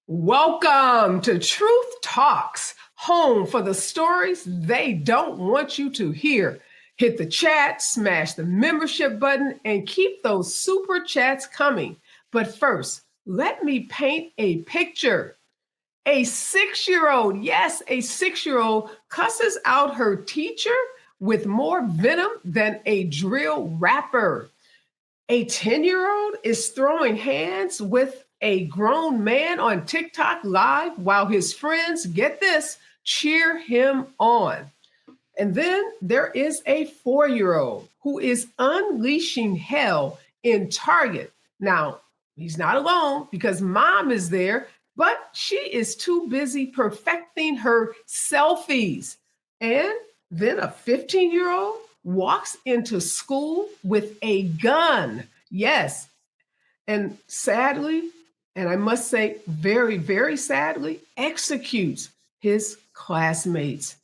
Welcome to Truth Talks, home for the stories they don't want you to hear. Hit the chat, smash the membership button, and keep those super chats coming. But first, let me paint a picture. A 6-year-old, yes, a 6-year-old cusses out her teacher with more venom than a drill rapper. A 10-year-old is throwing hands with a grown man on TikTok Live while his friends, get this, cheer him on. And then there is a 4-year-old who is unleashing hell in Target. Now, he's not alone because mom is there, but she is too busy perfecting her selfies. And then a 15-year-old walks into school with a gun. Yes. And sadly, and I must say very, very sadly, executes his classmates.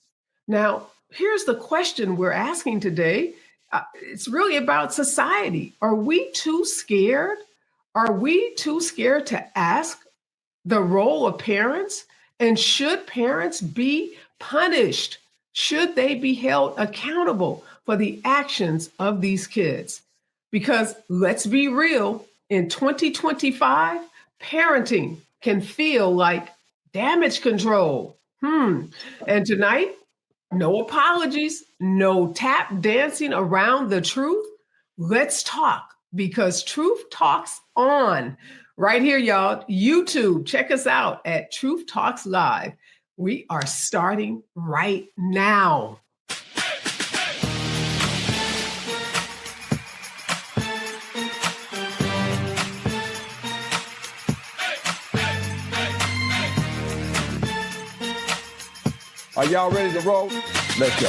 Now, here's the question we're asking today. It's really about society. Are we too scared? Are we too scared to ask the role of parents? And should parents be punished? Should they be held accountable for the actions of these kids? Because let's be real, in 2025, parenting can feel like damage control. And tonight, no apologies, no tap dancing around the truth. Let's talk, because truth talks on. Right here, y'all, YouTube, check us out at Truth Talks Live. We are starting right now. Are y'all ready to roll? Let's go.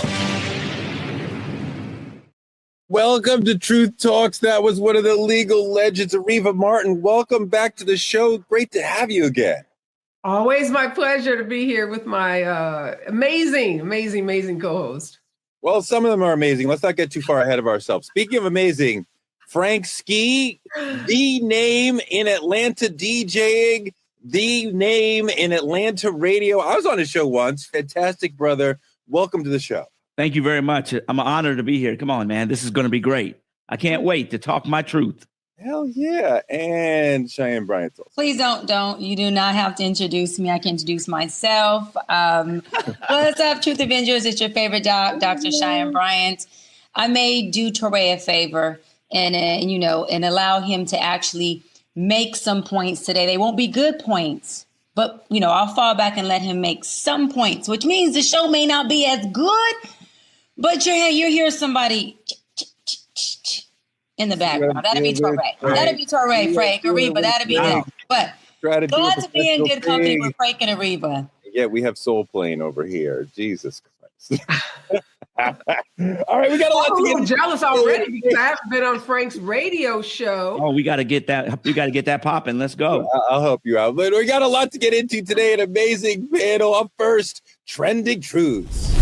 Welcome to Truth Talks. That was one of the legal legends, Areva Martin. Welcome back to the show. Great to have you again. Always my pleasure to be here with my amazing co-host. Well, some of them are amazing. Let's not get too far ahead of ourselves. Speaking of amazing, Frank Ski, the name in Atlanta DJing, the name in Atlanta radio. I was on his show once. Fantastic, brother. Welcome to the show. Thank you very much. I'm honored to be here. Come on, man. This is going to be great. I can't wait to talk my truth. Hell yeah. And Cheyenne Bryant. Please don't. You do not have to introduce me. I can introduce myself. What's up, Truth Avengers? It's your favorite doc, Dr. Cheyenne Bryant. I may do Toure a favor and allow him to actually make some points today. They won't be good points, but, I'll fall back and let him make some points, which means the show may not be as good, but you hear somebody in the background. That'll be Toure. That'll be Toure, Frank, Areva. That'll be them. But glad to be in good company with Frank and Areva. Yeah, we have soul playing over here. Jesus Christ. All right, we got a lot to get. Jealous already because I haven't been on Frank's radio show. Oh, we got to get that. We got to get that popping. Let's go. I'll help you out. But we got a lot to get into today. An amazing panel. Up first, trending truths.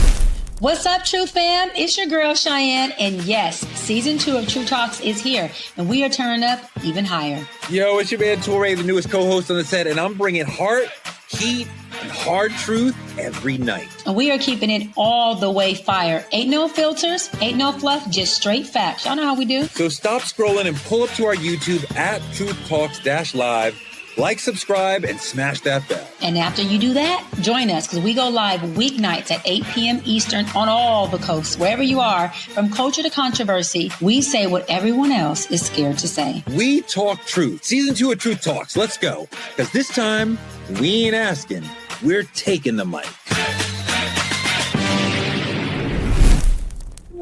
What's up, Truth fam? It's your girl, Cheyenne. And yes, season 2 of True Talks is here, and we are turning up even higher. Yo, it's your man, Toure, the newest co-host on the set, and I'm bringing heart, heat, and hard truth every night. And we are keeping it all the way fire. Ain't no filters, ain't no fluff, just straight facts. Y'all know how we do. So stop scrolling and pull up to our YouTube at Truth Talks-Live. Like, subscribe, and smash that bell. And after you do that, join us because we go live weeknights at 8 p.m. Eastern on all the coasts. Wherever you are, from culture to controversy, we say what everyone else is scared to say. We talk truth. Season 2 of Truth Talks. Let's go. Because this time, we ain't asking. We're taking the mic.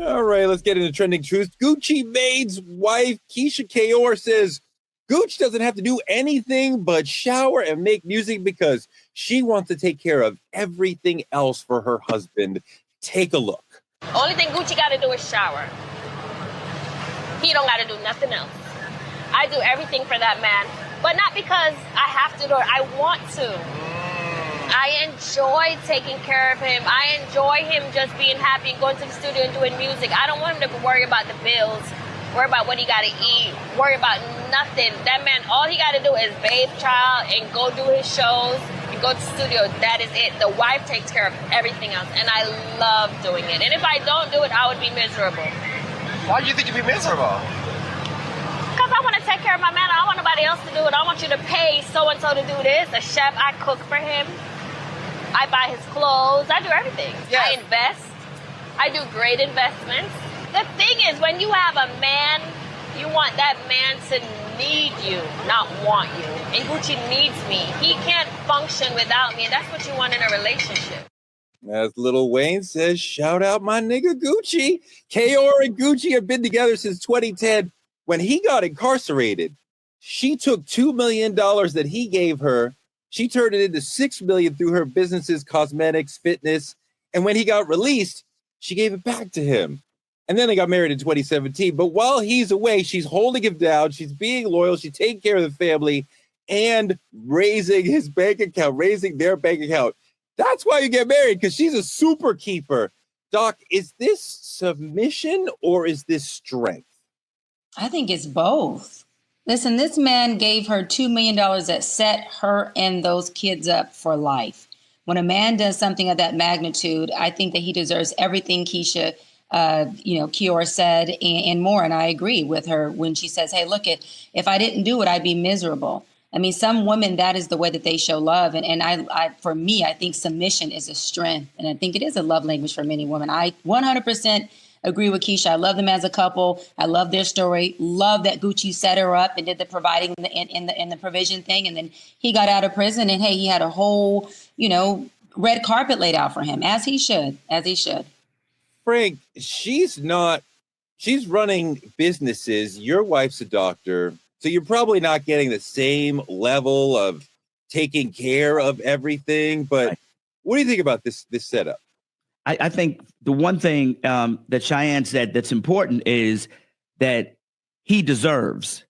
All right, let's get into trending truth. Gucci Mane's wife, Keyshia says, Gooch doesn't have to do anything but shower and make music because she wants to take care of everything else for her husband. Take a look. Only thing Gucci got to do is shower. He don't got to do nothing else. I do everything for that man, but not because I have to do it. I want to. I enjoy taking care of him. I enjoy him just being happy and going to the studio and doing music. I don't want him to worry about the bills worry about what he got to eat, worry about nothing. That man, all he got to do is bathe child and go do his shows and go to the studio. That is it. The wife takes care of everything else, and I love doing it. And if I don't do it, I would be miserable. Why do you think you'd be miserable? Because I want to take care of my man. I don't want nobody else to do it. I want you to pay so-and-so to do this. A chef, I cook for him. I buy his clothes. I do everything. Yes. I invest. I do great investments. The thing is, when you have a man, you want that man to need you, not want you. And Gucci needs me. He can't function without me, and that's what you want in a relationship. As Lil Wayne says, shout out my nigga Gucci. Kaor and Gucci have been together since 2010. When he got incarcerated, she took $2 million that he gave her. She turned it into $6 million through her businesses, cosmetics, fitness. And when he got released, she gave it back to him. And then they got married in 2017. But while he's away, she's holding him down. She's being loyal. She's taking care of the family and raising his bank account, raising their bank account. That's why you get married, because she's a super keeper. Doc, is this submission or is this strength? I think it's both. Listen, this man gave her $2 million that set her and those kids up for life. When a man does something of that magnitude, I think that he deserves everything Keyshia, Kior said and more. And I agree with her when she says, hey, look, if I didn't do it, I'd be miserable. I mean, some women, that is the way that they show love. And I for me, I think submission is a strength. And I think it is a love language for many women. I 100% agree with Keyshia. I love them as a couple. I love their story. Love that Gucci set her up and did the providing in the provision thing. And then he got out of prison and, hey, he had a whole, red carpet laid out for him, as he should. Frank, she's running businesses. Your wife's a doctor. So you're probably not getting the same level of taking care of everything. But right. What do you think about this setup? I think the one thing that Cheyenne said that's important is that he deserves.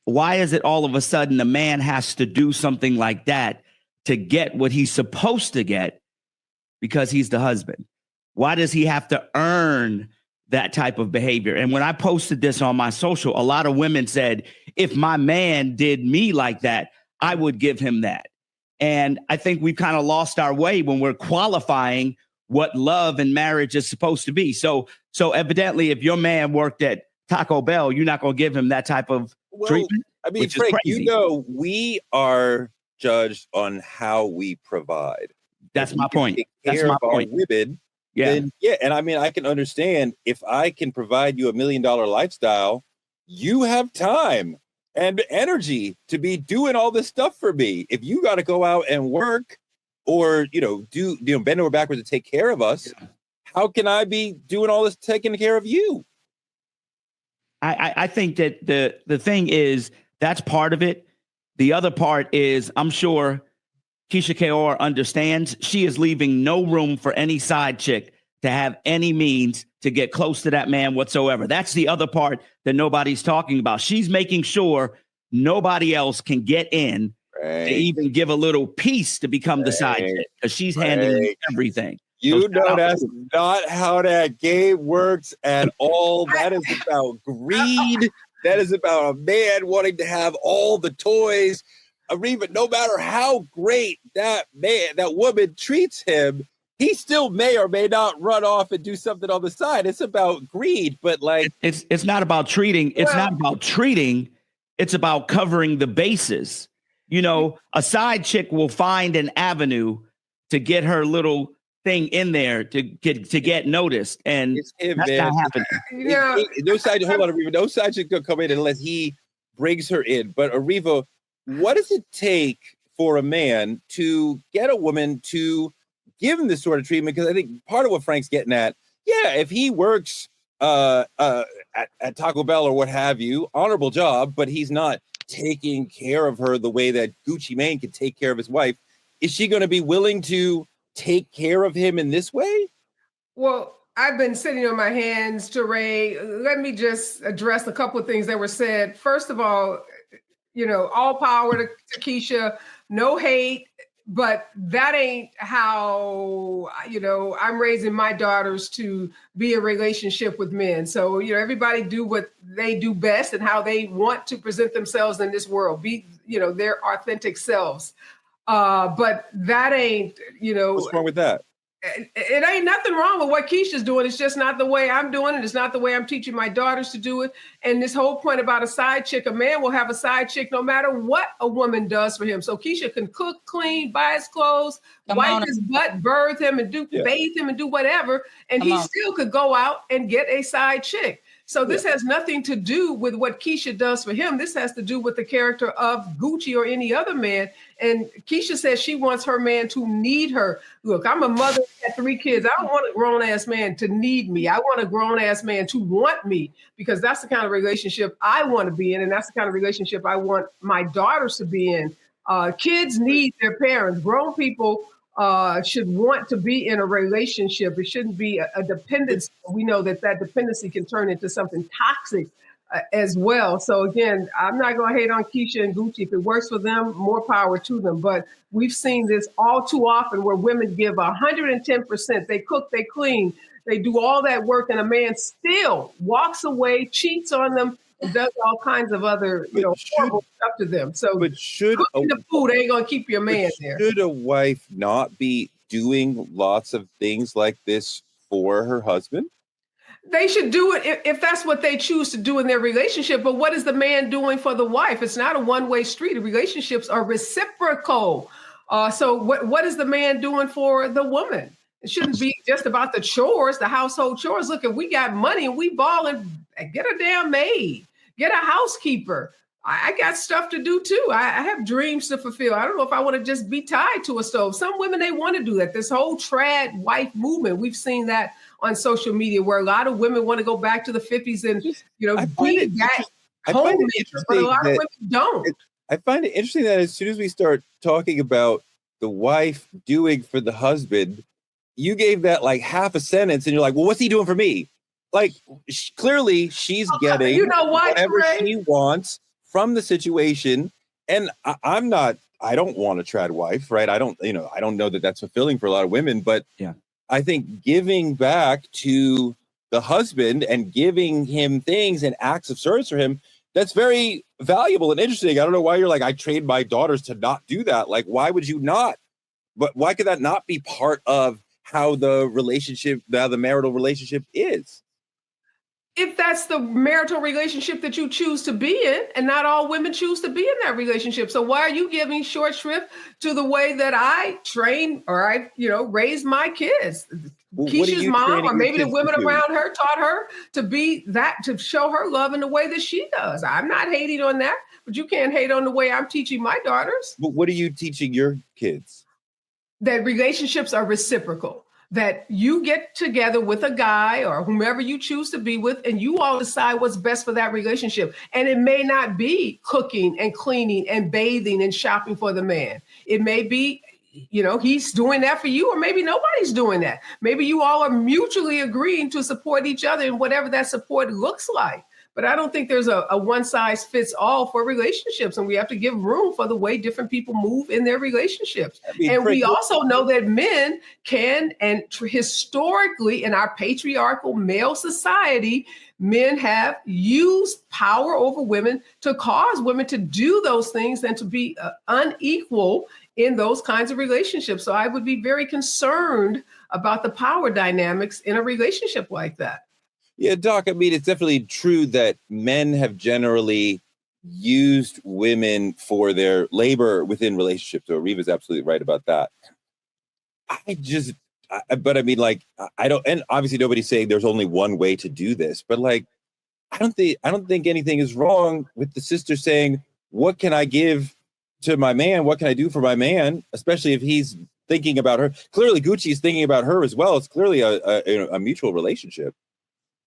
Why is it all of a sudden a man has to do something like that to get what he's supposed to get because he's the husband? Why does he have to earn that type of behavior? And when I posted this on my social, a lot of women said, if my man did me like that, I would give him that. And I think we've kind of lost our way when we're qualifying what love and marriage is supposed to be. So evidently, if your man worked at Taco Bell, you're not going to give him that type of treatment. I mean, Frank, we are judged on how we provide. That's my point. That's my point. Women, then, and I mean, I can understand if I can provide you $1 million lifestyle, you have time and energy to be doing all this stuff for me. If you got to go out and work or, bend over backwards to take care of us, how can I be doing all this taking care of you? I think that the thing is, that's part of it. The other part is, I'm sure Keyshia Kaor understands she is leaving no room for any side chick to have any means to get close to that man whatsoever. That's the other part that nobody's talking about. She's making sure nobody else can get in to even give a little piece to become the side chick, because she's handling everything. That's not how that game works at all. That is about greed. That is about a man wanting to have all the toys. Areva, no matter how great that woman treats him, he still may or may not run off and do something on the side. It's about greed, but it's not about treating. It's not about treating. It's about covering the bases. A side chick will find an avenue to get her little thing in there to get noticed, and that's not happening. No side. Hold on, Areva. No side chick gonna come in unless he brings her in. But Areva, what does it take for a man to get a woman to give him this sort of treatment? Because I think part of what Frank's getting at, if he works at Taco Bell or what have you, honorable job, but he's not taking care of her the way that Gucci Mane could take care of his wife. Is she going to be willing to take care of him in this way? Well, I've been sitting on my hands, Toure. Let me just address a couple of things that were said. First of all, all power to Keyshia, no hate, but that ain't how, I'm raising my daughters to be in a relationship with men. So, everybody do what they do best and how they want to present themselves in this world, be, their authentic selves. But that ain't, What's wrong with that? It ain't nothing wrong with what Keyshia's doing. It's just not the way I'm doing it. It's not the way I'm teaching my daughters to do it. And this whole point about a side chick, a man will have a side chick no matter what a woman does for him. So Keyshia can cook, clean, buy his clothes, wipe his butt, birth him, and bathe him and do whatever. And he still could go out and get a side chick. So this has nothing to do with what Keyshia does for him. This has to do with the character of Gucci or any other man. And Keyshia says she wants her man to need her. Look, I'm a mother at 3 kids. I don't want a grown-ass man to need me. I want a grown-ass man to want me, because that's the kind of relationship I want to be in. And that's the kind of relationship I want my daughters to be in. Kids need their parents. Grown people should want to be in a relationship. It shouldn't be a dependency. We know that dependency can turn into something toxic as well. So again, I'm not going to hate on Keyshia and Gucci. If it works for them, more power to them. But we've seen this all too often where women give 110%. They cook, they clean, they do all that work, and a man still walks away, cheats on them, and does all kinds of other, horrible stuff to them. So, but cooking the food ain't gonna keep your man there. Should a wife not be doing lots of things like this for her husband? They should do it if that's what they choose to do in their relationship. But what is the man doing for the wife? It's not a one-way street. Relationships are reciprocal. So what is the man doing for the woman? It shouldn't be just about the chores, the household chores. Look, if we got money and we ball and get a damn maid, get a housekeeper. I got stuff to do too. I have dreams to fulfill. I don't know if I want to just be tied to a stove. Some women, they want to do that. This whole trad wife movement, we've seen that on social media where a lot of women want to go back to the 50s and, be that homemaker, but a lot of women don't. I find it interesting that as soon as we start talking about the wife doing for the husband, you gave that like half a sentence and you're like, well, what's he doing for me? Like, clearly she's getting whatever she wants from the situation. And I don't want a trad wife, right? I don't know that that's fulfilling for a lot of women, but I think giving back to the husband and giving him things and acts of service for him, that's very valuable and interesting. I don't know why you're like, I trained my daughters to not do that. Like, why would you not? But why could that not be part of how the marital relationship is? If that's the marital relationship that you choose to be in, and not all women choose to be in that relationship. So why are you giving short shrift to the way that I train or I, raise my kids? Well, Keyshia's mom, or maybe the women around her taught her to be that, to show her love in the way that she does. I'm not hating on that, but you can't hate on the way I'm teaching my daughters. But what are you teaching your kids? That relationships are reciprocal. That you get together with a guy or whomever you choose to be with, and you all decide what's best for that relationship. And it may not be cooking and cleaning and bathing and shopping for the man. It may be, he's doing that for you, or maybe nobody's doing that. Maybe you all are mutually agreeing to support each other in whatever that support looks like. But I don't think there's a one size fits all for relationships. And we have to give room for the way different people move in their relationships. And we also know that men can, and historically in our patriarchal male society, men have used power over women to cause women to do those things and to be unequal in those kinds of relationships. So I would be very concerned about the power dynamics in a relationship like that. Yeah, Doc, I mean, it's definitely true that men have generally used women for their labor within relationships. So Areva's absolutely right about that. But I mean, like, I don't, and obviously nobody's saying there's only one way to do this, but like, I don't think anything is wrong with the sister saying, what can I give to my man? What can I do for my man? Especially if he's thinking about her. Clearly, Gucci's thinking about her as well. It's clearly a mutual relationship.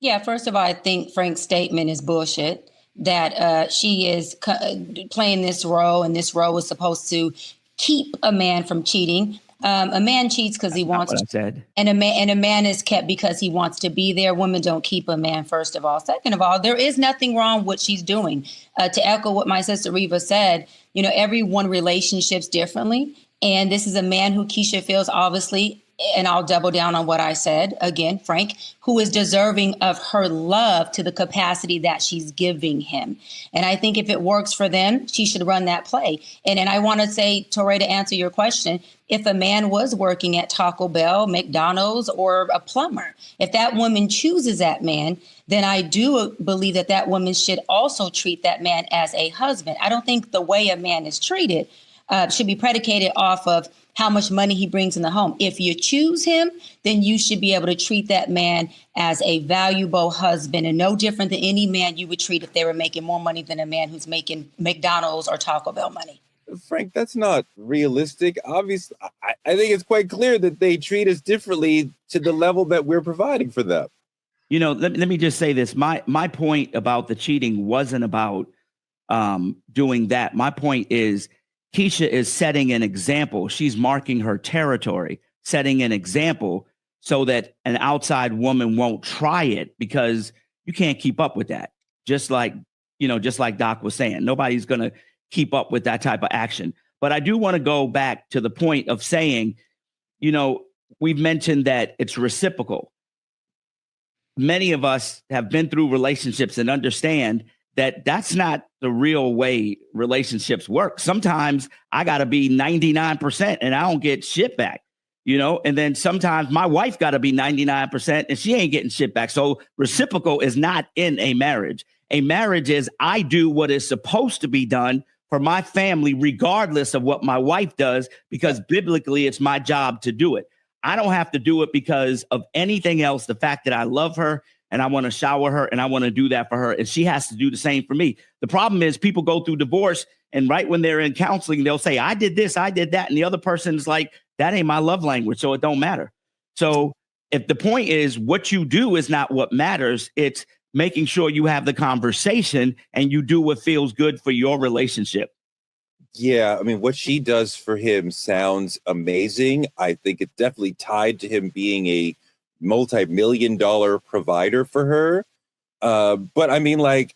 Yeah, first of all, I think Frank's statement is bullshit, that she is playing this role, and this role is supposed to keep a man from cheating. A man cheats because he wants to. Said. And a man is kept because he wants to be there. Women don't keep a man, first of all. Second of all, there is nothing wrong with what she's doing. To echo what my sister Reva said, everyone relationships differently. And this is a man who Keyshia feels obviously, and I'll double down on what I said again, Frank, who is deserving of her love to the capacity that she's giving him. And I think if it works for them, she should run that play. And I want to say, Toure, to answer your question, if a man was working at Taco Bell, McDonald's, or a plumber, if that woman chooses that man, then I do believe that woman should also treat that man as a husband. I don't think the way a man is treated should be predicated off of how much money he brings in the home. If you choose him, then you should be able to treat that man as a valuable husband, and no different than any man you would treat if they were making more money than a man who's making McDonald's or Taco Bell money. Frank, that's not realistic. Obviously, I think it's quite clear that they treat us differently to the level that we're providing for them. Let me just say this. My point about the cheating wasn't about doing that. My point is Keyshia is setting an example. She's marking her territory, setting an example so that an outside woman won't try it, because you can't keep up with that. Just like Doc was saying, nobody's going to keep up with that type of action. But I do want to go back to the point of saying, we've mentioned that it's reciprocal. Many of us have been through relationships and understand that that's not the real way relationships work. Sometimes I got to be 99% and I don't get shit back, and then sometimes my wife got to be 99% and she ain't getting shit back. So reciprocal is not in a marriage. A marriage is I do what is supposed to be done for my family, regardless of what my wife does, because biblically it's my job to do it. I don't have to do it because of anything else. The fact that I love her and I want to shower her and I want to do that for her, and she has to do the same for me. The problem is people go through divorce, and right when they're in counseling, they'll say, I did this, I did that. And the other person's like, that ain't my love language, so it don't matter. So if the point is what you do is not what matters, it's making sure you have the conversation and you do what feels good for your relationship. Yeah, I mean, what she does for him sounds amazing. I think it's definitely tied to him being a multi-million-dollar provider for her. But I mean, like,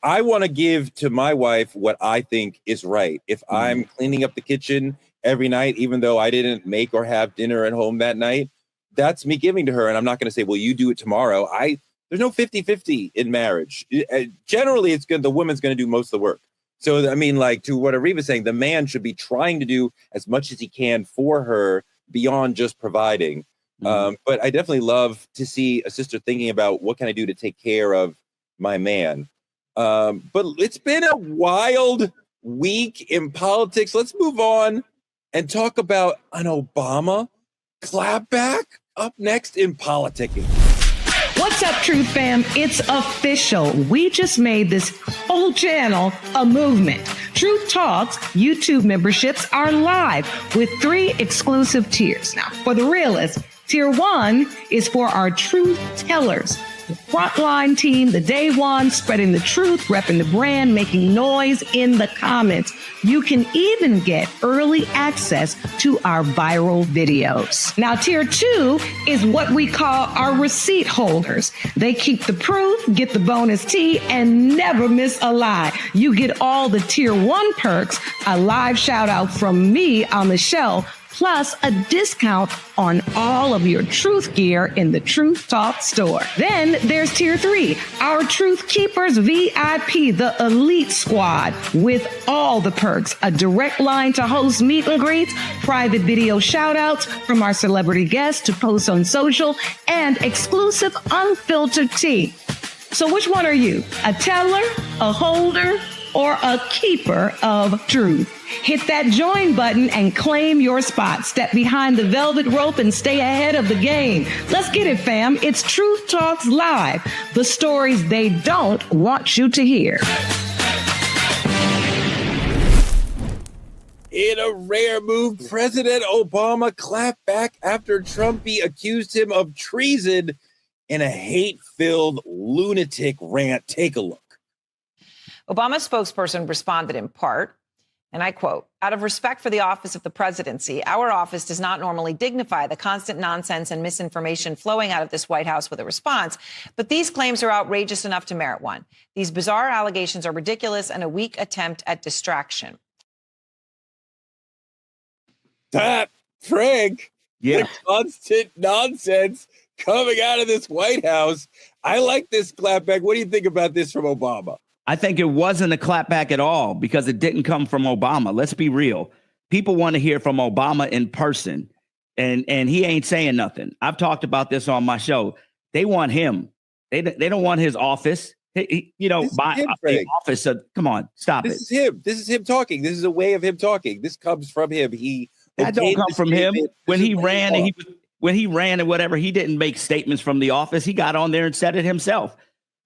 I want to give to my wife what I think is right. If I'm cleaning up the kitchen every night, even though I didn't make or have dinner at home that night, that's me giving to her. And I'm not going to say, well, you do it tomorrow. There's no 50-50 in marriage. Generally, it's good. The woman's going to do most of the work. So, I mean, like, to what Areva's saying, the man should be trying to do as much as he can for her beyond just providing. But I definitely love to see a sister thinking about what can I do to take care of my man. But it's been a wild week in politics. Let's move on and talk about an Obama clapback up next in politicking. What's up, Truth Fam? It's official. We just made this whole channel a movement. Truth Talks YouTube memberships are live with 3 exclusive tiers. Now, for the realists, Tier 1 is for our truth tellers, the frontline team, the day one, spreading the truth, repping the brand, making noise in the comments. You can even get early access to our viral videos. Now, Tier 2 is what we call our receipt holders. They keep the proof, get the bonus tea, and never miss a lie. You get all the Tier 1 perks, a live shout out from me on the show, plus a discount on all of your truth gear in the Truth Talk store. Then there's Tier 3, our Truth Keepers VIP, the elite squad, with all the perks, a direct line to host meet and greets, private video shout outs from our celebrity guests to post on social, and exclusive unfiltered tea. So which one are you? A teller, a holder, or a keeper of truth? Hit that join button and claim your spot. Step behind the velvet rope and stay ahead of the game. Let's get it, fam. It's Truth Talks Live, the stories they don't want you to hear. In a rare move, President Obama clapped back after Trumpy accused him of treason in a hate-filled lunatic rant. Take a look. Obama's spokesperson responded in part. And I quote, "Out of respect for the office of the presidency, our office does not normally dignify the constant nonsense and misinformation flowing out of this White House with a response. But these claims are outrageous enough to merit one. These bizarre allegations are ridiculous and a weak attempt at distraction." Frank, Yeah. the constant nonsense coming out of this White House. I like this clapback. What do you think about this from Obama? I think it wasn't a clapback at all because it didn't come from Obama. Let's be real. People want to hear from Obama in person, and he ain't saying nothing. I've talked about this on my show. They want him. They don't want his office. The office. Come on, stop This it. is him. This is him talking. This is a way of him talking. This comes from him. That don't come from him. When he ran and whatever, he didn't make statements from the office. He got on there and said it himself.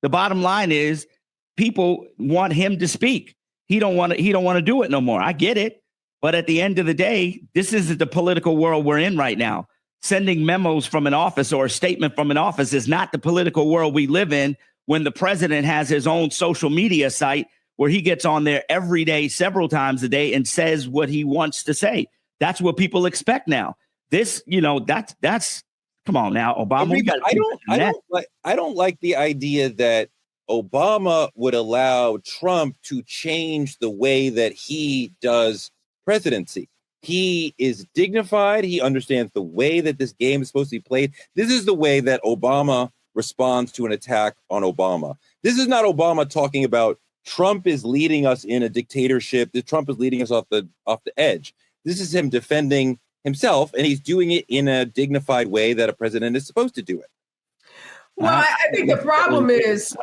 The bottom line is, people want him to speak. He don't want to do it no more. I get it. But at the end of the day, this isn't the political world we're in right now. Sending memos from an office or a statement from an office is not the political world we live in when the president has his own social media site where he gets on there every day, several times a day, and says what he wants to say. That's what people expect now. This, that's come on now, Obama. I don't like the idea that Obama would allow Trump to change the way that he does presidency. He is dignified. He understands the way that this game is supposed to be played. This is the way that Obama responds to an attack on Obama. This is not Obama talking about Trump is leading us in a dictatorship, that Trump is leading us off the edge. This is him defending himself, and he's doing it in a dignified way that a president is supposed to do it. Well, I think the problem is,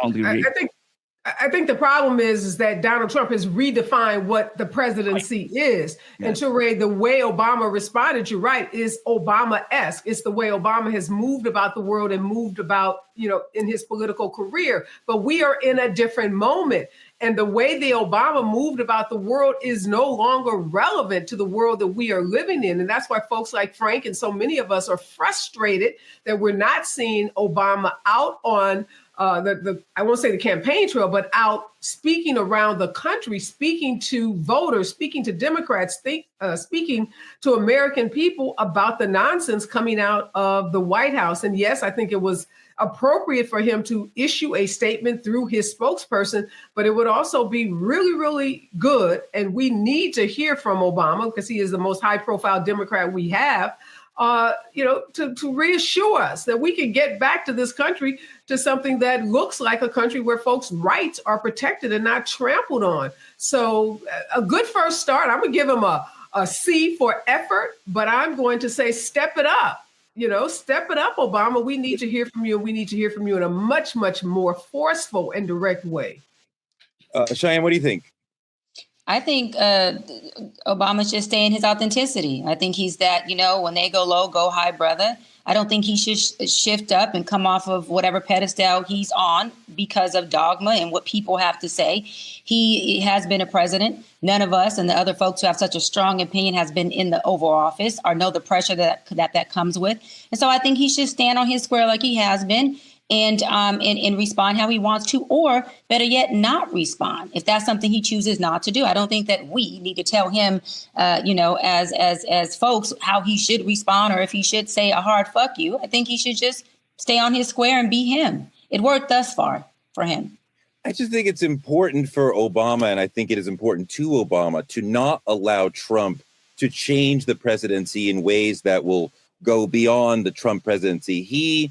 I think the problem is that Donald Trump has redefined what the presidency is. Yeah. And Toure, the way Obama responded, you're right, is Obama-esque. It's the way Obama has moved about the world and moved about, in his political career. But we are in a different moment. And the way the Obama moved about the world is no longer relevant to the world that we are living in. And that's why folks like Frank and so many of us are frustrated that we're not seeing Obama out on I won't say the campaign trail, but out speaking around the country, speaking to voters, speaking to Democrats, speaking to American people about the nonsense coming out of the White House. And yes, I think it was appropriate for him to issue a statement through his spokesperson, but it would also be really, really good. And we need to hear from Obama because he is the most high profile Democrat we have. To reassure us that we can get back to this country to something that looks like a country where folks' rights are protected and not trampled on. So a good first start. I'm going to give him a C for effort, but I'm going to say step it up. Step it up, Obama. We need to hear from you, and we need to hear from you in a much, much more forceful and direct way. Cheyenne, what do you think? I think Obama should stay in his authenticity. I think he's that, when they go low, go high, brother. I don't think he should shift up and come off of whatever pedestal he's on because of dogma and what people have to say. He has been a president. None of us and the other folks who have such a strong opinion has been in the Oval Office or know the pressure that comes with. And so I think he should stand on his square like he has been and respond how he wants to, or better yet, not respond if that's something he chooses not to do. I don't think that we need to tell him, as folks, how he should respond or if he should say a hard fuck you. I think he should just stay on his square and be him. It worked thus far for him. I just think it's important for Obama, and I think it is important to Obama, to not allow Trump to change the presidency in ways that will go beyond the Trump presidency. He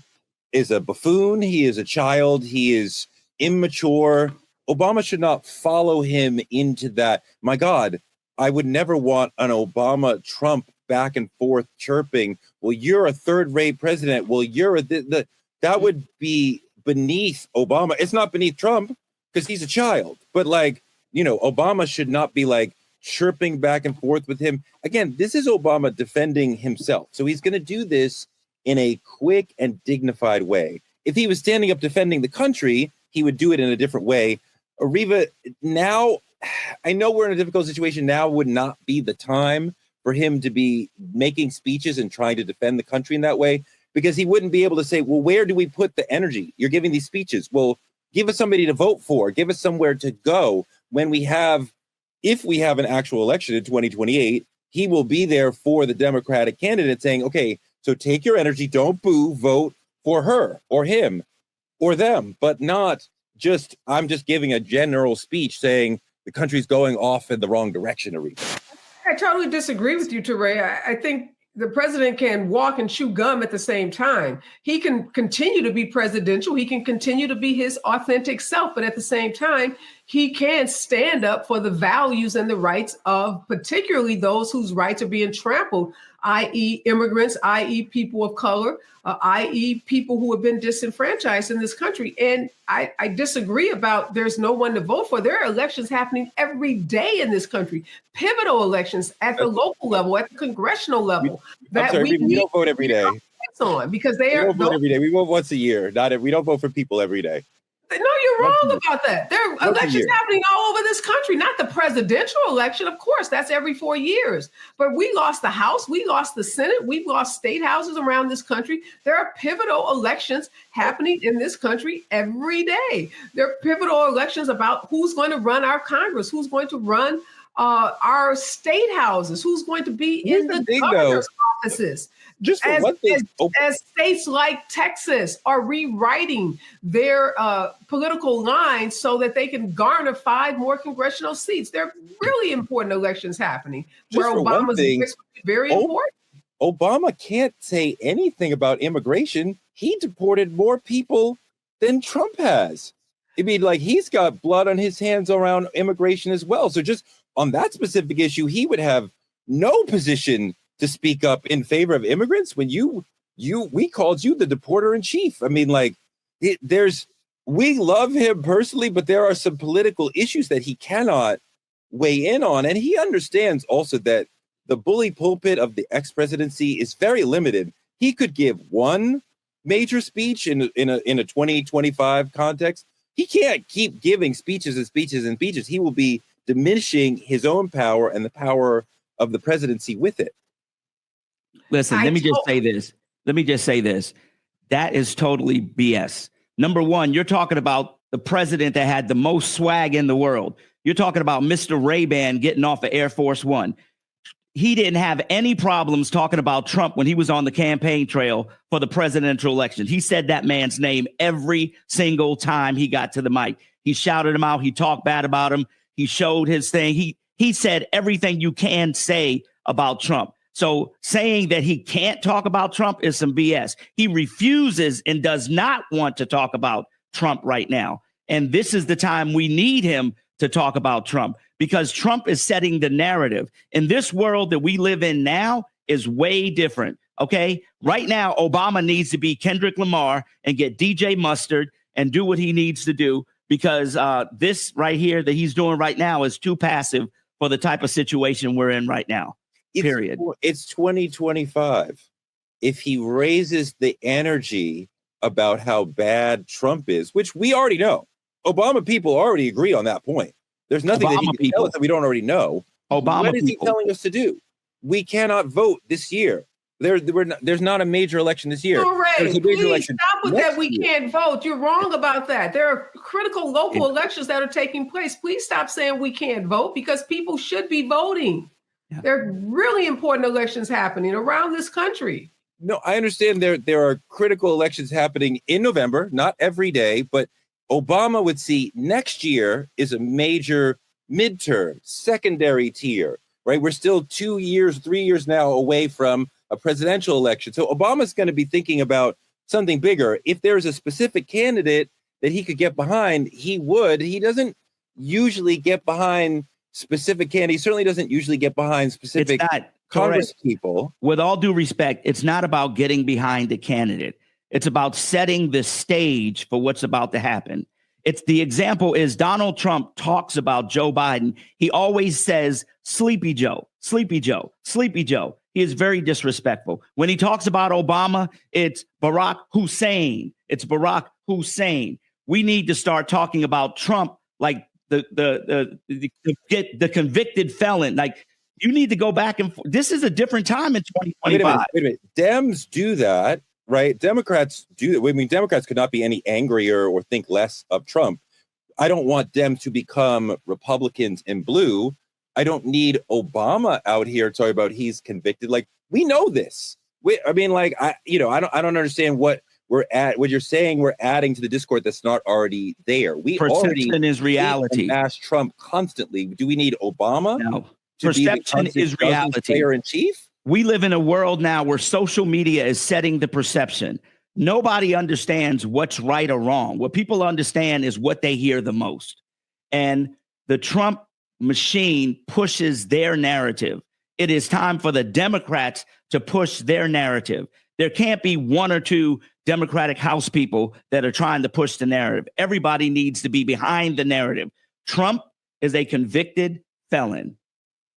is a buffoon. He is a child. He is immature. Obama should not follow him into that. My God, I would never want an Obama-Trump back and forth chirping. Well, you're a third-rate president. Well, you're that would be beneath Obama. It's not beneath Trump because he's a child. But Obama should not be chirping back and forth with him. Again, this is Obama defending himself. So he's going to do this in a quick and dignified way. If he was standing up defending the country, he would do it in a different way. Areva, now, I know we're in a difficult situation. Now would not be the time for him to be making speeches and trying to defend the country in that way, because he wouldn't be able to say, well, where do we put the energy? You're giving these speeches. Well, give us somebody to vote for. Give us somewhere to go when we have if we have an actual election in 2028, he will be there for the Democratic candidate saying, okay, so take your energy, don't boo, vote for her or him or them, but not just, I'm just giving a general speech saying the country's going off in the wrong direction, Areva. I totally disagree with you, Toure. I think the president can walk and chew gum at the same time. He can continue to be presidential. He can continue to be his authentic self, but at the same time, he can stand up for the values and the rights of particularly those whose rights are being trampled, i.e. immigrants, i.e. people of color, i.e. people who have been disenfranchised in this country. And I disagree about there's no one to vote for. There are elections happening every day in this country, pivotal elections at the local level, at the congressional level. We don't vote every day. On because they we are don't vote every day. We vote once a year. We don't vote for people every day. No, you're wrong about that. There are elections happening all over this country, not the presidential election. Of course, that's every 4 years. But we lost the House. We lost the Senate. We've lost state houses around this country. There are pivotal elections happening in this country every day. There are pivotal elections about who's going to run our Congress, who's going to run our state houses, who's going to be in the governor's offices. Just for one thing, as states like Texas are rewriting their political lines so that they can garner 5 more congressional seats. There are really important elections happening where Obama's very important. Obama can't say anything about immigration. He deported more people than Trump has. I mean, like, he's got blood on his hands around immigration as well. So just on that specific issue, he would have no position to speak up in favor of immigrants when we called you the deporter in chief. I mean, like, we love him personally, but there are some political issues that he cannot weigh in on. And he understands also that the bully pulpit of the ex-presidency is very limited. He could give one major speech in a 2025 context. He can't keep giving speeches and speeches and speeches. He will be diminishing his own power and the power of the presidency with it. Listen, let me just say this. That is totally BS. Number one, you're talking about the president that had the most swag in the world. You're talking about Mr. Ray-Ban getting off of Air Force One. He didn't have any problems talking about Trump when he was on the campaign trail for the presidential election. He said that man's name every single time he got to the mic. He shouted him out. He talked bad about him. He showed his thing. He said everything you can say about Trump. So saying that he can't talk about Trump is some BS. He refuses and does not want to talk about Trump right now. And this is the time we need him to talk about Trump, because Trump is setting the narrative. In this world that we live in now is way different. OK, right now, Obama needs to be Kendrick Lamar and get DJ Mustard and do what he needs to do, because this right here that he's doing right now is too passive for the type of situation we're in right now. Period. It's 2025. If he raises the energy about how bad Trump is, which we already know, Obama people already agree on that point. There's nothing that he can tell us that we don't already know. What is he telling us to do? We cannot vote this year. There's not a major election this year. There's a major election. Stop with that. We can't vote. You're wrong about that. There are critical local elections that are taking place. Please stop saying we can't vote, because people should be voting. Yeah. There are really important elections happening around this country. No, I understand there are critical elections happening in November, not every day, but Obama would see next year is a major midterm, secondary tier, right? We're still 2 years, 3 years now away from a presidential election. So Obama's going to be thinking about something bigger. If there's a specific candidate that he could get behind, he would. He doesn't usually get behind specific candidates. He certainly doesn't usually get behind specific Congress people. With all due respect, it's not about getting behind a candidate. It's about setting the stage for what's about to happen. It's the example is Donald Trump talks about Joe Biden. He always says, Sleepy Joe, Sleepy Joe, Sleepy Joe. He is very disrespectful. When he talks about Obama, it's Barack Hussein. It's Barack Hussein. We need to start talking about Trump like the convicted felon. Like, you need to go back and forth. This is a different time in 2025. Wait a minute. Dems do that, right? Democrats do that. I mean, Democrats could not be any angrier or think less of Trump. I don't want Dems to become Republicans in blue. I don't need Obama out here talking about he's convicted. Like, we know this. I don't understand what you're saying we're adding to the discord that's not already there. Perception is reality. Bash Trump constantly. Do we need Obama? No. Perception is reality. Player in chief? We live in a world now where social media is setting the perception. Nobody understands what's right or wrong. What people understand is what they hear the most. And the Trump machine pushes their narrative. It is time for the Democrats to push their narrative. There can't be one or two Democratic House people that are trying to push the narrative. Everybody needs to be behind the narrative. Trump is a convicted felon.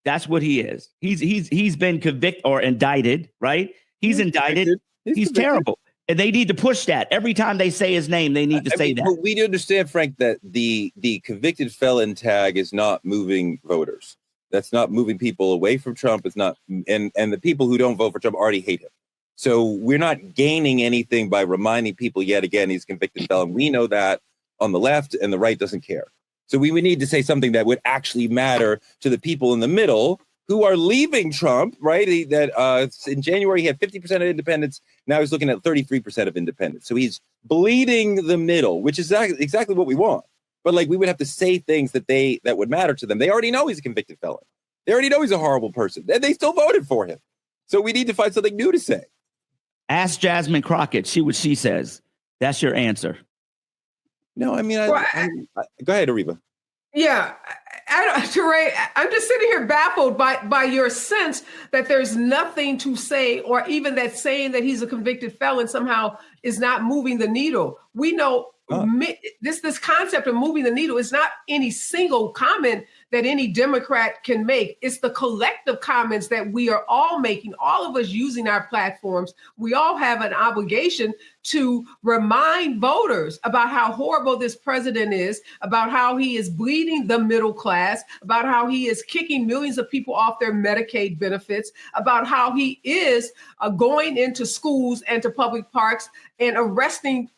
That's what he is. He's been convicted or indicted, right? He's indicted. He's terrible. And they need to push that. Every time they say his name, they need to say that. But we do understand, Frank, that the convicted felon tag is not moving voters. That's not moving people away from Trump. It's not, and the people who don't vote for Trump already hate him. So we're not gaining anything by reminding people yet again he's a convicted felon. We know that on the left, and the right doesn't care. So we would need to say something that would actually matter to the people in the middle who are leaving Trump, right? In January, he had 50% of independents. Now he's looking at 33% of independents. So he's bleeding the middle, which is exactly what we want. But like, we would have to say things that would matter to them. They already know he's a convicted felon. They already know he's a horrible person. And they still voted for him. So we need to find something new to say. Ask Jasmine Crockett. See what she says. That's your answer. No, I mean, go ahead, Areva. Yeah, Toure, I'm just sitting here baffled by your sense that there's nothing to say, or even that saying that he's a convicted felon somehow is not moving the needle. We know this concept of moving the needle is not any single comment that any Democrat can make. It's the collective comments that we are all making, all of us using our platforms. We all have an obligation to remind voters about how horrible this president is, about how he is bleeding the middle class, about how he is kicking millions of people off their Medicaid benefits, about how he is going into schools and to public parks and arresting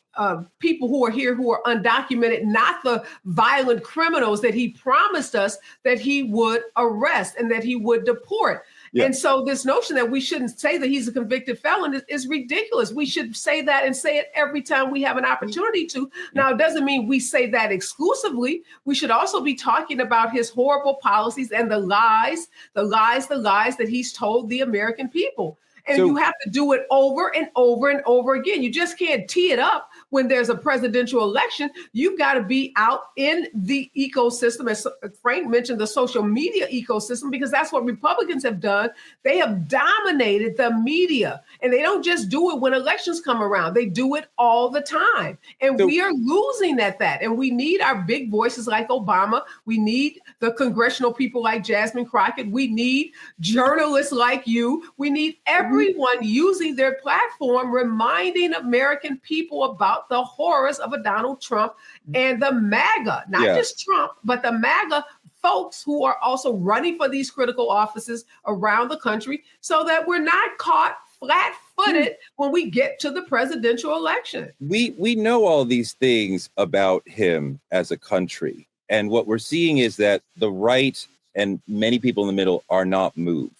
people who are here who are undocumented, not the violent criminals that he promised us that he would arrest and that he would deport. Yeah. And so this notion that we shouldn't say that he's a convicted felon is ridiculous. We should say that and say it every time we have an opportunity to. Now, it doesn't mean we say that exclusively. We should also be talking about his horrible policies and the lies that he's told the American people. And you have to do it over and over and over again. You just can't tee it up when there's a presidential election. You've got to be out in the ecosystem, as Frank mentioned, the social media ecosystem, because that's what Republicans have done. They have dominated the media, and they don't just do it when elections come around. They do it all the time. And we are losing at that. And we need our big voices like Obama. We need the congressional people like Jasmine Crockett. We need journalists like you. We need everyone using their platform, reminding American people about the horrors of a Donald Trump and the MAGA, not just Trump, but the MAGA folks who are also running for these critical offices around the country, so that we're not caught flat-footed when we get to the presidential election. We know all these things about him as a country. And what we're seeing is that the right and many people in the middle are not moved.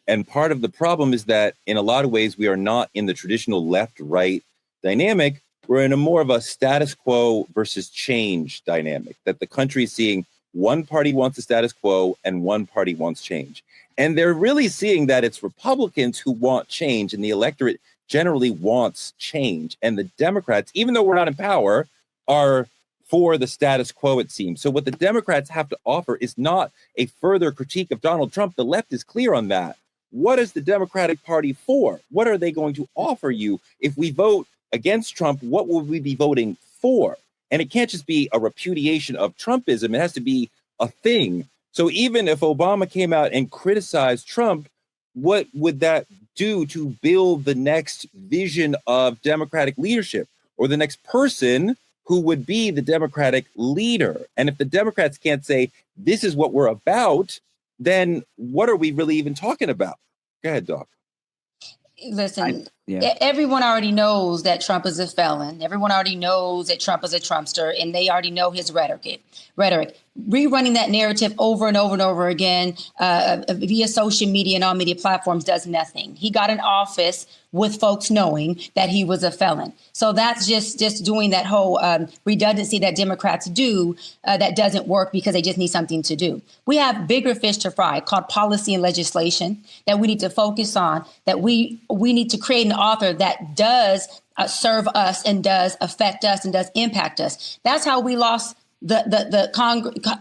And part of the problem is that in a lot of ways, we are not in the traditional left-right dynamic. We're in a more of a status quo versus change dynamic, that the country is seeing one party wants the status quo and one party wants change. And they're really seeing that it's Republicans who want change, and the electorate generally wants change. And the Democrats, even though we're not in power, are for the status quo, it seems. So what the Democrats have to offer is not a further critique of Donald Trump. The left is clear on that. What is the Democratic Party for? What are they going to offer you? If we vote against Trump, what will we be voting for? And it can't just be a repudiation of Trumpism. It has to be a thing. So even if Obama came out and criticized Trump, what would that do to build the next vision of Democratic leadership, or the next person who would be the Democratic leader? And if the Democrats can't say, this is what we're about, then what are we really even talking about? Go ahead, Doc. Listen, everyone already knows that Trump is a felon. Everyone already knows that Trump is a Trumpster, and they already know his rhetoric. rerunning that narrative over and over and over again via social media and all media platforms does nothing. He got in office with folks knowing that he was a felon. So that's just doing that whole redundancy that Democrats do that doesn't work because they just need something to do. We have bigger fish to fry called policy and legislation that we need to focus on, that we need to create an author that does serve us and does affect us and does impact us. That's how we lost the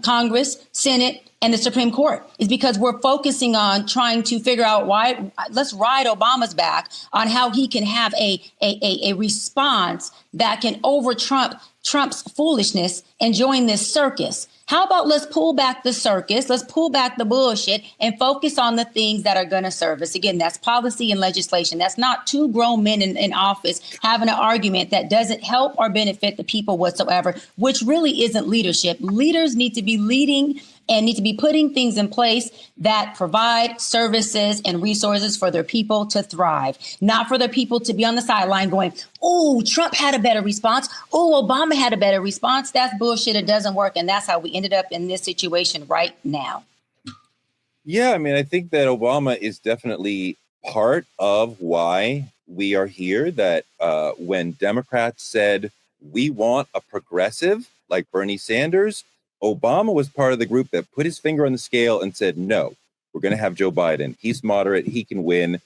Congress, Senate, and the Supreme Court, is because we're focusing on trying to figure out why. Let's ride Obama's back on how he can have a response that can over Trump's foolishness and join this circus. How about let's pull back the circus, let's pull back the bullshit and focus on the things that are going to serve us. Again, that's policy and legislation. That's not two grown men in office having an argument that doesn't help or benefit the people whatsoever, which really isn't leadership. Leaders need to be leading and need to be putting things in place that provide services and resources for their people to thrive, not for their people to be on the sideline going, oh, Trump had a better response. Oh, Obama had a better response. That's bullshit. It doesn't work. And that's how we ended up in this situation right now. Yeah, I mean, I think that Obama is definitely part of why we are here, that when Democrats said we want a progressive like Bernie Sanders, Obama was part of the group that put his finger on the scale and said, no, we're going to have Joe Biden. He's moderate. He can win.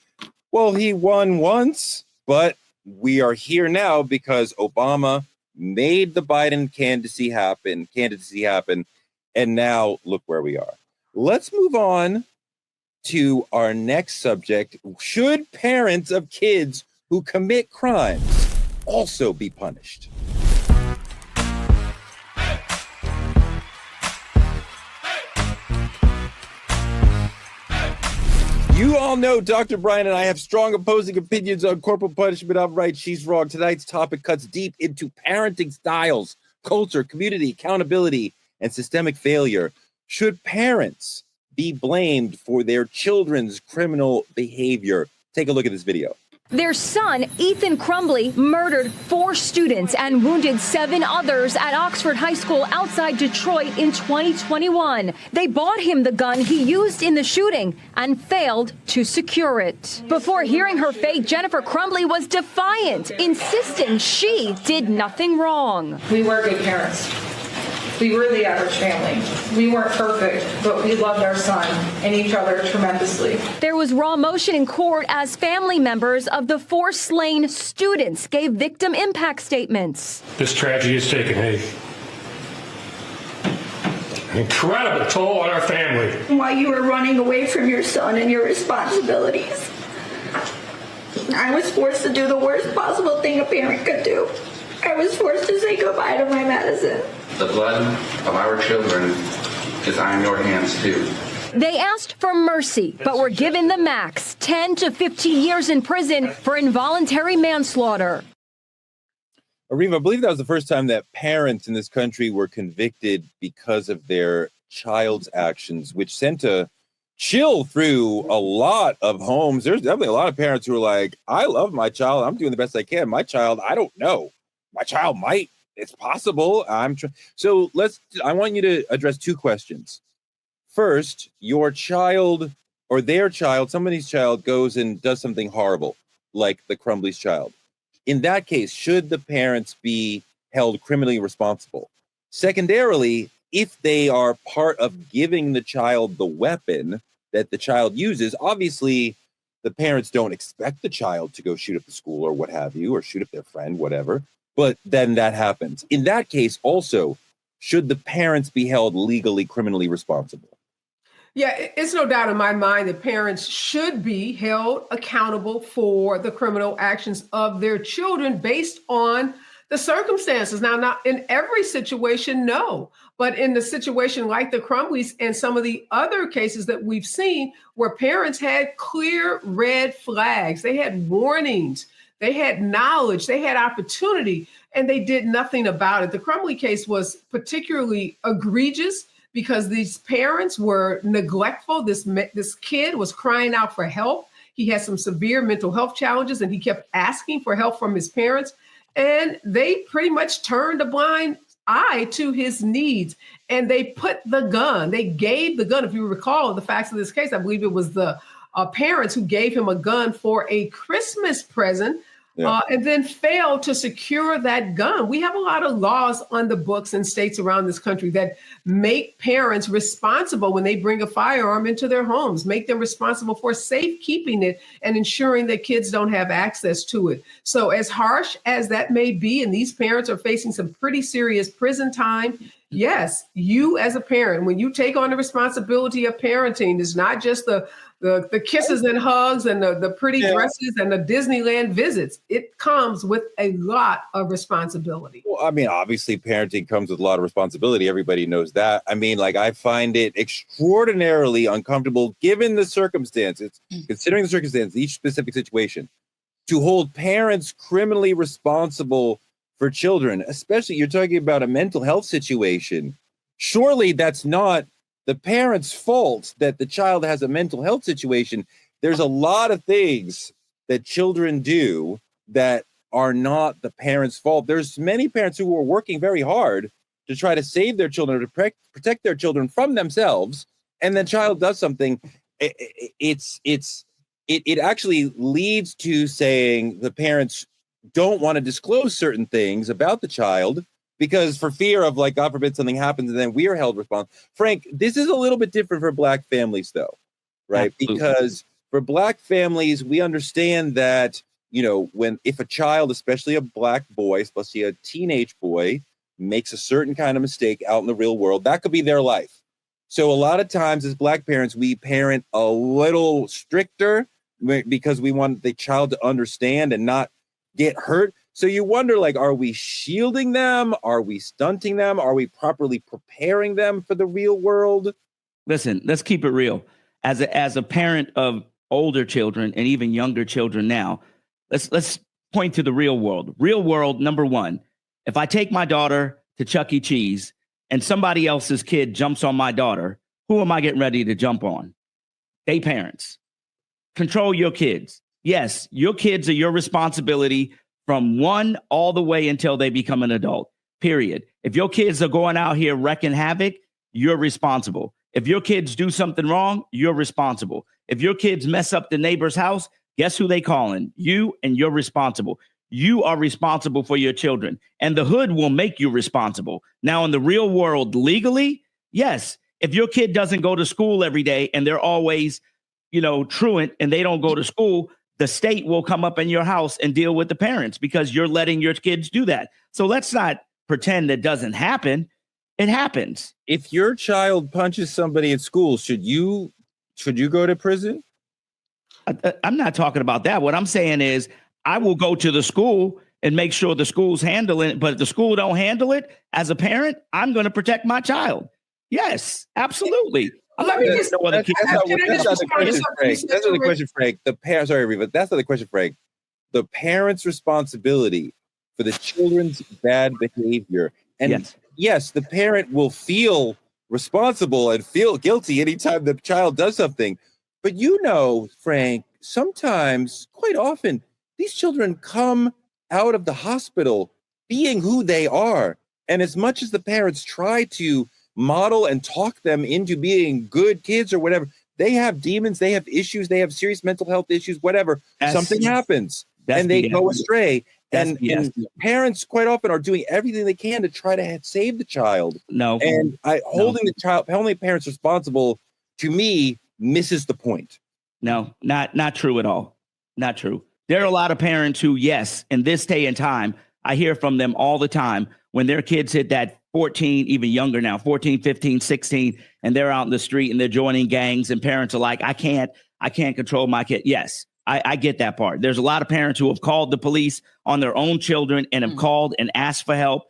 Well, he won once, but we are here now because Obama made the Biden candidacy happen. And now look where we are. Let's move on to our next subject. Should parents of kids who commit crimes also be punished? You all know Dr. Bryant and I have strong opposing opinions on corporal punishment. I'm right, she's wrong. Tonight's topic cuts deep into parenting styles, culture, community, accountability, and systemic failure. Should parents be blamed for their children's criminal behavior? Take a look at this video. Their son, Ethan Crumbley, murdered 4 students and wounded 7 others at Oxford High School outside Detroit in 2021. They bought him the gun he used in the shooting and failed to secure it. Before hearing her fate, Jennifer Crumbley was defiant, insisting she did nothing wrong. We were good parents. We were the average family. We weren't perfect, but we loved our son and each other tremendously. There was raw emotion in court as family members of the 4 slain students gave victim impact statements. This tragedy has taken an incredible toll on our family. While you were running away from your son and your responsibilities, I was forced to do the worst possible thing a parent could do. I was forced to say goodbye to my medicine. The blood of our children is on your hands, too. They asked for mercy, but were given the max, 10 to 15 years in prison for involuntary manslaughter. Areva, I believe that was the first time that parents in this country were convicted because of their child's actions, which sent a chill through a lot of homes. There's definitely a lot of parents who are like, I love my child. I'm doing the best I can. My child, I don't know. My child might. It's possible. So I want you to address 2 questions. First, your child or their child, somebody's child goes and does something horrible, like the Crumbley's child. In that case, should the parents be held criminally responsible? Secondarily, if they are part of giving the child the weapon that the child uses, obviously the parents don't expect the child to go shoot up the school or what have you, or shoot up their friend, whatever. But then that happens. In that case, also, should the parents be held legally, criminally responsible? Yeah, it's no doubt in my mind that parents should be held accountable for the criminal actions of their children based on the circumstances. Now, not in every situation, no. But in the situation like the Crumbleys and some of the other cases that we've seen where parents had clear red flags, they had warnings, they had knowledge, they had opportunity, and they did nothing about it. The Crumbley case was particularly egregious because these parents were neglectful. This kid was crying out for help. He had some severe mental health challenges, and he kept asking for help from his parents. And they pretty much turned a blind eye to his needs. And they put the gun, they gave the gun. If you recall the facts of this case, I believe it was the parents who gave him a gun for a Christmas present. And then failed to secure that gun. We have a lot of laws on the books in states around this country that make parents responsible when they bring a firearm into their homes, make them responsible for safekeeping it and ensuring that kids don't have access to it. So as harsh as that may be, and these parents are facing some pretty serious prison time, yes, you as a parent, when you take on the responsibility of parenting, it's not just the kisses and hugs and the pretty dresses and the Disneyland visits. It comes with a lot of responsibility. Well, I mean, obviously parenting comes with a lot of responsibility. Everybody knows that. I mean, like, I find it extraordinarily uncomfortable given the circumstances, considering the circumstances, each specific situation, to hold parents criminally responsible for children, especially you're talking about a mental health situation. Surely that's not the parent's fault that the child has a mental health situation. There's a lot of things that children do that are not the parent's fault. There's many parents who are working very hard to try to save their children, to protect their children from themselves, and the child does something. It actually leads to saying the parents don't want to disclose certain things about the child because for fear of, like, God forbid something happens and then we are held responsible. Frank, this is a little bit different for Black families, though, right? Absolutely. Because for Black families, we understand that, you know, if a child, especially a Black boy, especially a teenage boy, makes a certain kind of mistake out in the real world, that could be their life. So a lot of times as Black parents, we parent a little stricter because we want the child to understand and not get hurt. So you wonder, like, are we shielding them? Are we stunting them? Are we properly preparing them for the real world? Listen, let's keep it real. As a parent of older children and even younger children now, let's point to the real world. Real world, number one, if I take my daughter to Chuck E. Cheese and somebody else's kid jumps on my daughter, who am I getting ready to jump on? They parents. Control your kids. Yes, your kids are your responsibility from 1 all the way until they become an adult, period. If your kids are going out here wrecking havoc, you're responsible. If your kids do something wrong, you're responsible. If your kids mess up the neighbor's house, guess who they calling? You, and you're responsible. You are responsible for your children, and the hood will make you responsible. Now, in the real world, legally, yes, if your kid doesn't go to school every day and they're always, truant and they don't go to school, the state will come up in your house and deal with the parents because you're letting your kids do that. So let's not pretend that doesn't happen. It happens. If your child punches somebody at school, should you go to prison? I'm not talking about that. What I'm saying is I will go to the school and make sure the school's handling it. But if the school don't handle it, as a parent, I'm going to protect my child. Yes, absolutely. That's not the question, Frank. That's not the question, Frank. Sorry, Areva. That's not the question, Frank. The parent's responsibility for the children's bad behavior. And yes, the parent will feel responsible and feel guilty anytime the child does something. But Frank, sometimes, quite often, these children come out of the hospital being who they are. And as much as the parents try to model and talk them into being good kids or whatever, they have demons, they have issues, they have serious mental health issues, whatever. Something happens and they go astray. And parents quite often are doing everything they can to try to save the child. Holding the parents responsible, to me, misses the point. No, not true at all. Not true. There are a lot of parents who, yes, in this day and time, I hear from them all the time when their kids hit that 14, even younger now, 14, 15, 16, and they're out in the street and they're joining gangs and parents are like, I can't control my kid. Yes, I get that part. There's a lot of parents who have called the police on their own children and have called and asked for help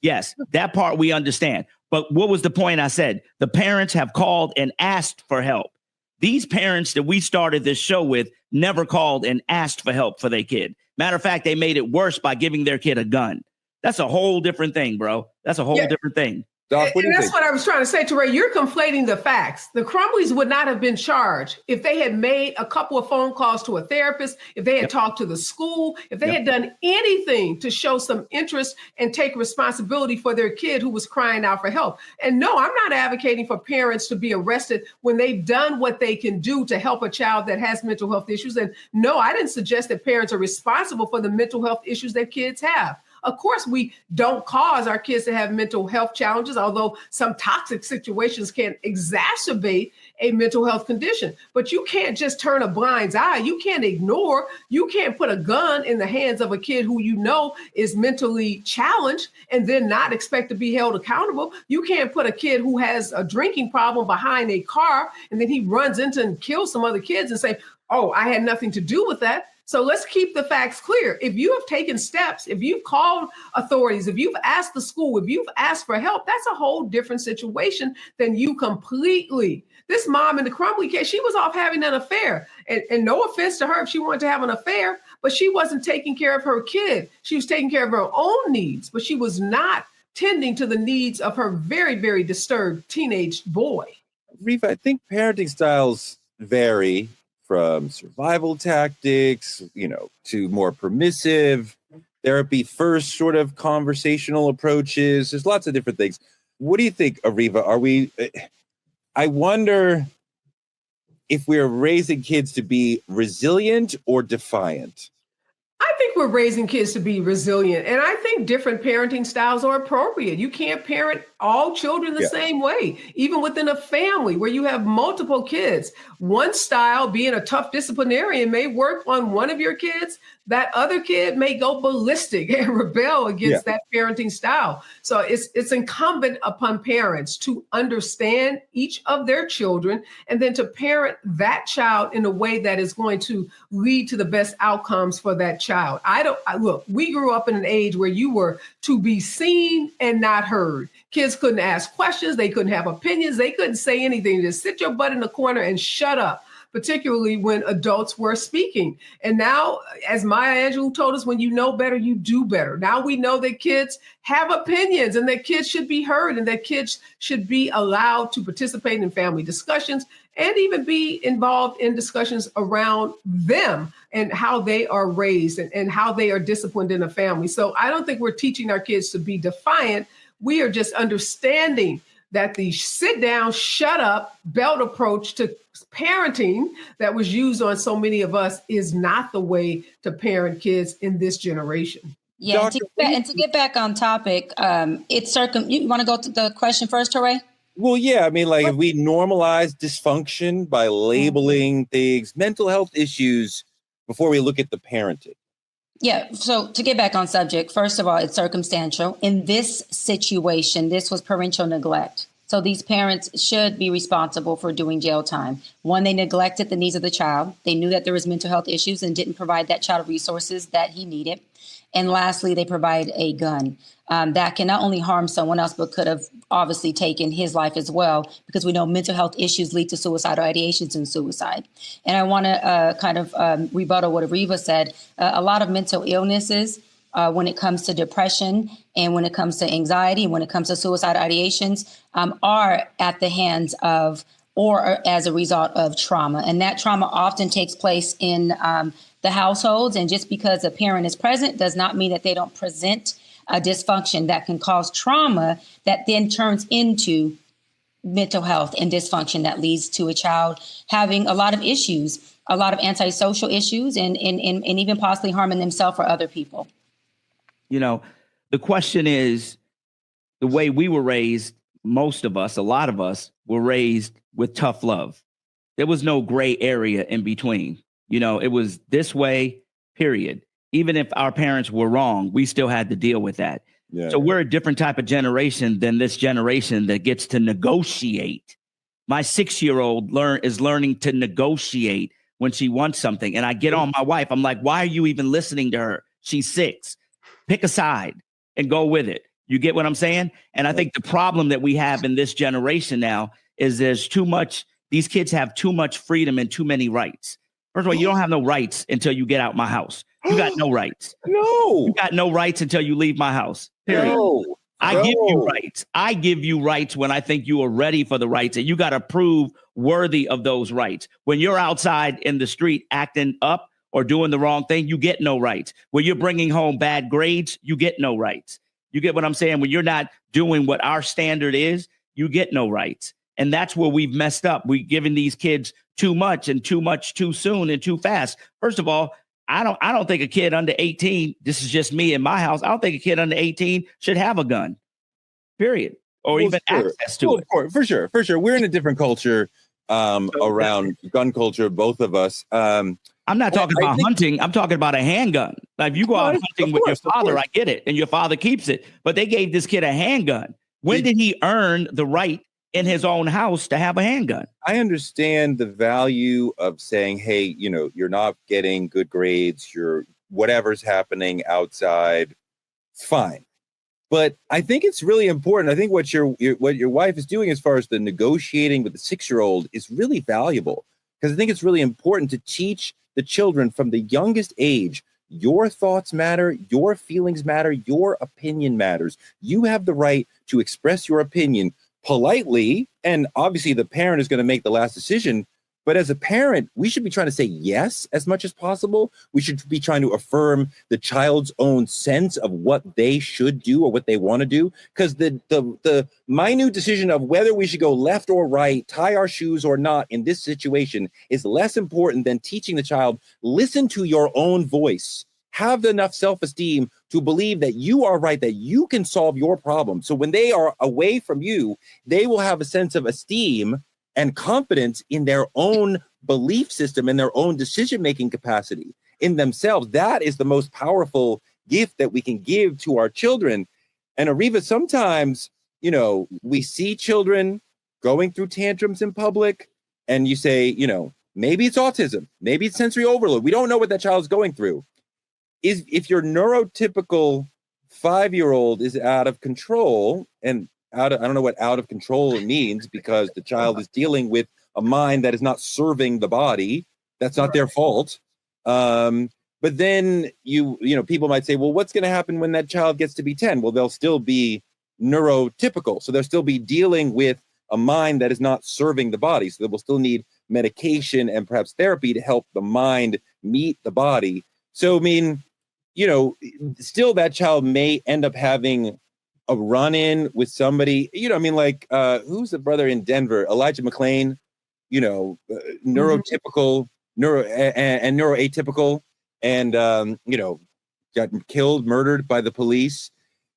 Yes, that part we understand. But what was the point I said? The parents have called and asked for help. These parents that we started this show with never called and asked for help for their kid. Matter of fact, they made it worse by giving their kid a gun. That's a whole different thing, bro. That's a whole different thing. Doc, what do you that's think? what I was trying to say, Toure. You're conflating the facts. The Crumblies would not have been charged if they had made a couple of phone calls to a therapist, if they had talked to the school, if they had done anything to show some interest and take responsibility for their kid who was crying out for help. And no, I'm not advocating for parents to be arrested when they've done what they can do to help a child that has mental health issues. And no, I didn't suggest that parents are responsible for the mental health issues that kids have. Of course, we don't cause our kids to have mental health challenges, although some toxic situations can exacerbate a mental health condition. But you can't just turn a blind eye. You can't ignore. You can't put a gun in the hands of a kid who you know is mentally challenged and then not expect to be held accountable. You can't put a kid who has a drinking problem behind a car and then he runs into and kills some other kids and say, oh, I had nothing to do with that. So let's keep the facts clear. If you have taken steps, if you've called authorities, if you've asked the school, if you've asked for help, that's a whole different situation than you completely. This mom in the Crumbly case, she was off having an affair. And no offense to her if she wanted to have an affair, but she wasn't taking care of her kid. She was taking care of her own needs, but she was not tending to the needs of her very, very disturbed teenage boy. Areva, I think parenting styles vary from survival tactics, to more permissive, therapy first sort of conversational approaches. There's lots of different things. What do you think, Areva? I wonder if we're raising kids to be resilient or defiant. I think we're raising kids to be resilient. And I think different parenting styles are appropriate. You can't parent all children the same way, even within a family where you have multiple kids. One style, being a tough disciplinarian, may work on one of your kids. That other kid may go ballistic and rebel against that parenting style. So it's incumbent upon parents to understand each of their children and then to parent that child in a way that is going to lead to the best outcomes for that child. Look, we grew up in an age where you were to be seen and not heard. Kids couldn't ask questions. They couldn't have opinions. They couldn't say anything. Just sit your butt in the corner and shut up, particularly when adults were speaking. And now, as Maya Angelou told us, when you know better, you do better. Now we know that kids have opinions and that kids should be heard and that kids should be allowed to participate in family discussions and even be involved in discussions around them and how they are raised and how they are disciplined in a family. So I don't think we're teaching our kids to be defiant. We are just understanding that the sit down, shut up, belt approach to parenting that was used on so many of us is not the way to parent kids in this generation. Yeah, and to get back on topic, you want to go to the question first, Toure? Well, yeah, I mean, if we normalize dysfunction by labeling things, mental health issues, before we look at the parenting. Yeah. So to get back on subject, first of all, it's circumstantial. In this situation, this was parental neglect. So these parents should be responsible for doing jail time. One, they neglected the needs of the child. They knew that there was mental health issues and didn't provide that child resources that he needed. And lastly, they provide a gun that can not only harm someone else, but could have obviously taken his life as well, because we know mental health issues lead to suicidal ideations and suicide. And I want to rebuttal what Areva said. A lot of mental illnesses, when it comes to depression and when it comes to anxiety and when it comes to suicidal ideations, are at the hands of or as a result of trauma. And that trauma often takes place in the households. And just because a parent is present does not mean that they don't present a dysfunction that can cause trauma that then turns into mental health and dysfunction that leads to a child having a lot of issues, a lot of antisocial issues, and even possibly harming themselves or other people. The question is, the way we were raised, most of us, a lot of us, were raised with tough love. There was no gray area in between. It was this way, period. Even if our parents were wrong, we still had to deal with that. Yeah. So we're a different type of generation than this generation that gets to negotiate. My 6-year-old is learning to negotiate when she wants something. And I get on my wife. I'm like, why are you even listening to her? She's 6. Pick a side and go with it. You get what I'm saying? And I think the problem that we have in this generation now is there's too much. These kids have too much freedom and too many rights. First of all, you don't have no rights until you get out my house. You got no rights. No. You got no rights until you leave my house. Period. No. I give you rights. I give you rights when I think you are ready for the rights, and you got to prove worthy of those rights. When you're outside in the street acting up or doing the wrong thing, you get no rights. When you're bringing home bad grades, you get no rights. You get what I'm saying? When you're not doing what our standard is, you get no rights. And that's where we've messed up. We've given these kids too much too soon and too fast. First of all, I don't think a kid under 18, this is just me in my house, I don't think a kid under 18 should have a gun, period, or even access to it. For sure. We're in a different culture around gun culture, both of us. I'm not talking about hunting. I'm talking about a handgun. Like, if you go out hunting with your father, I get it, and your father keeps it. But they gave this kid a handgun. When did he earn the right in his own house to have a handgun? I understand the value of saying, hey, you're not getting good grades, whatever's happening outside, fine. But I think it's really important. I think what your wife is doing as far as the negotiating with the 6-year-old is really valuable, because I think it's really important to teach the children from the youngest age, your thoughts matter, your feelings matter, your opinion matters. You have the right to express your opinion politely, and obviously the parent is going to make the last decision. But as a parent, we should be trying to say yes as much as possible. We should be trying to affirm the child's own sense of what they should do or what they want to do. Because the minute decision of whether we should go left or right, tie our shoes or not in this situation is less important than teaching the child, listen to your own voice. Have enough self-esteem to believe that you are right, that you can solve your problem. So when they are away from you, they will have a sense of esteem and confidence in their own belief system and their own decision-making capacity in themselves. That is the most powerful gift that we can give to our children. And Areva, sometimes, we see children going through tantrums in public, and you say, maybe it's autism, maybe it's sensory overload. We don't know what that child is going through. If your neurotypical 5-year-old is out of control, and I don't know what out of control means, because the child is dealing with a mind that is not serving the body. That's not their fault. But then people might say, well, what's going to happen when that child gets to be 10? Well, they'll still be neurotypical. So they'll still be dealing with a mind that is not serving the body. So they will still need medication and perhaps therapy to help the mind meet the body. So, still that child may end up having a run-in with somebody, who's the brother in Denver, Elijah McClain, neurotypical, neuroatypical, and, got killed, murdered by the police.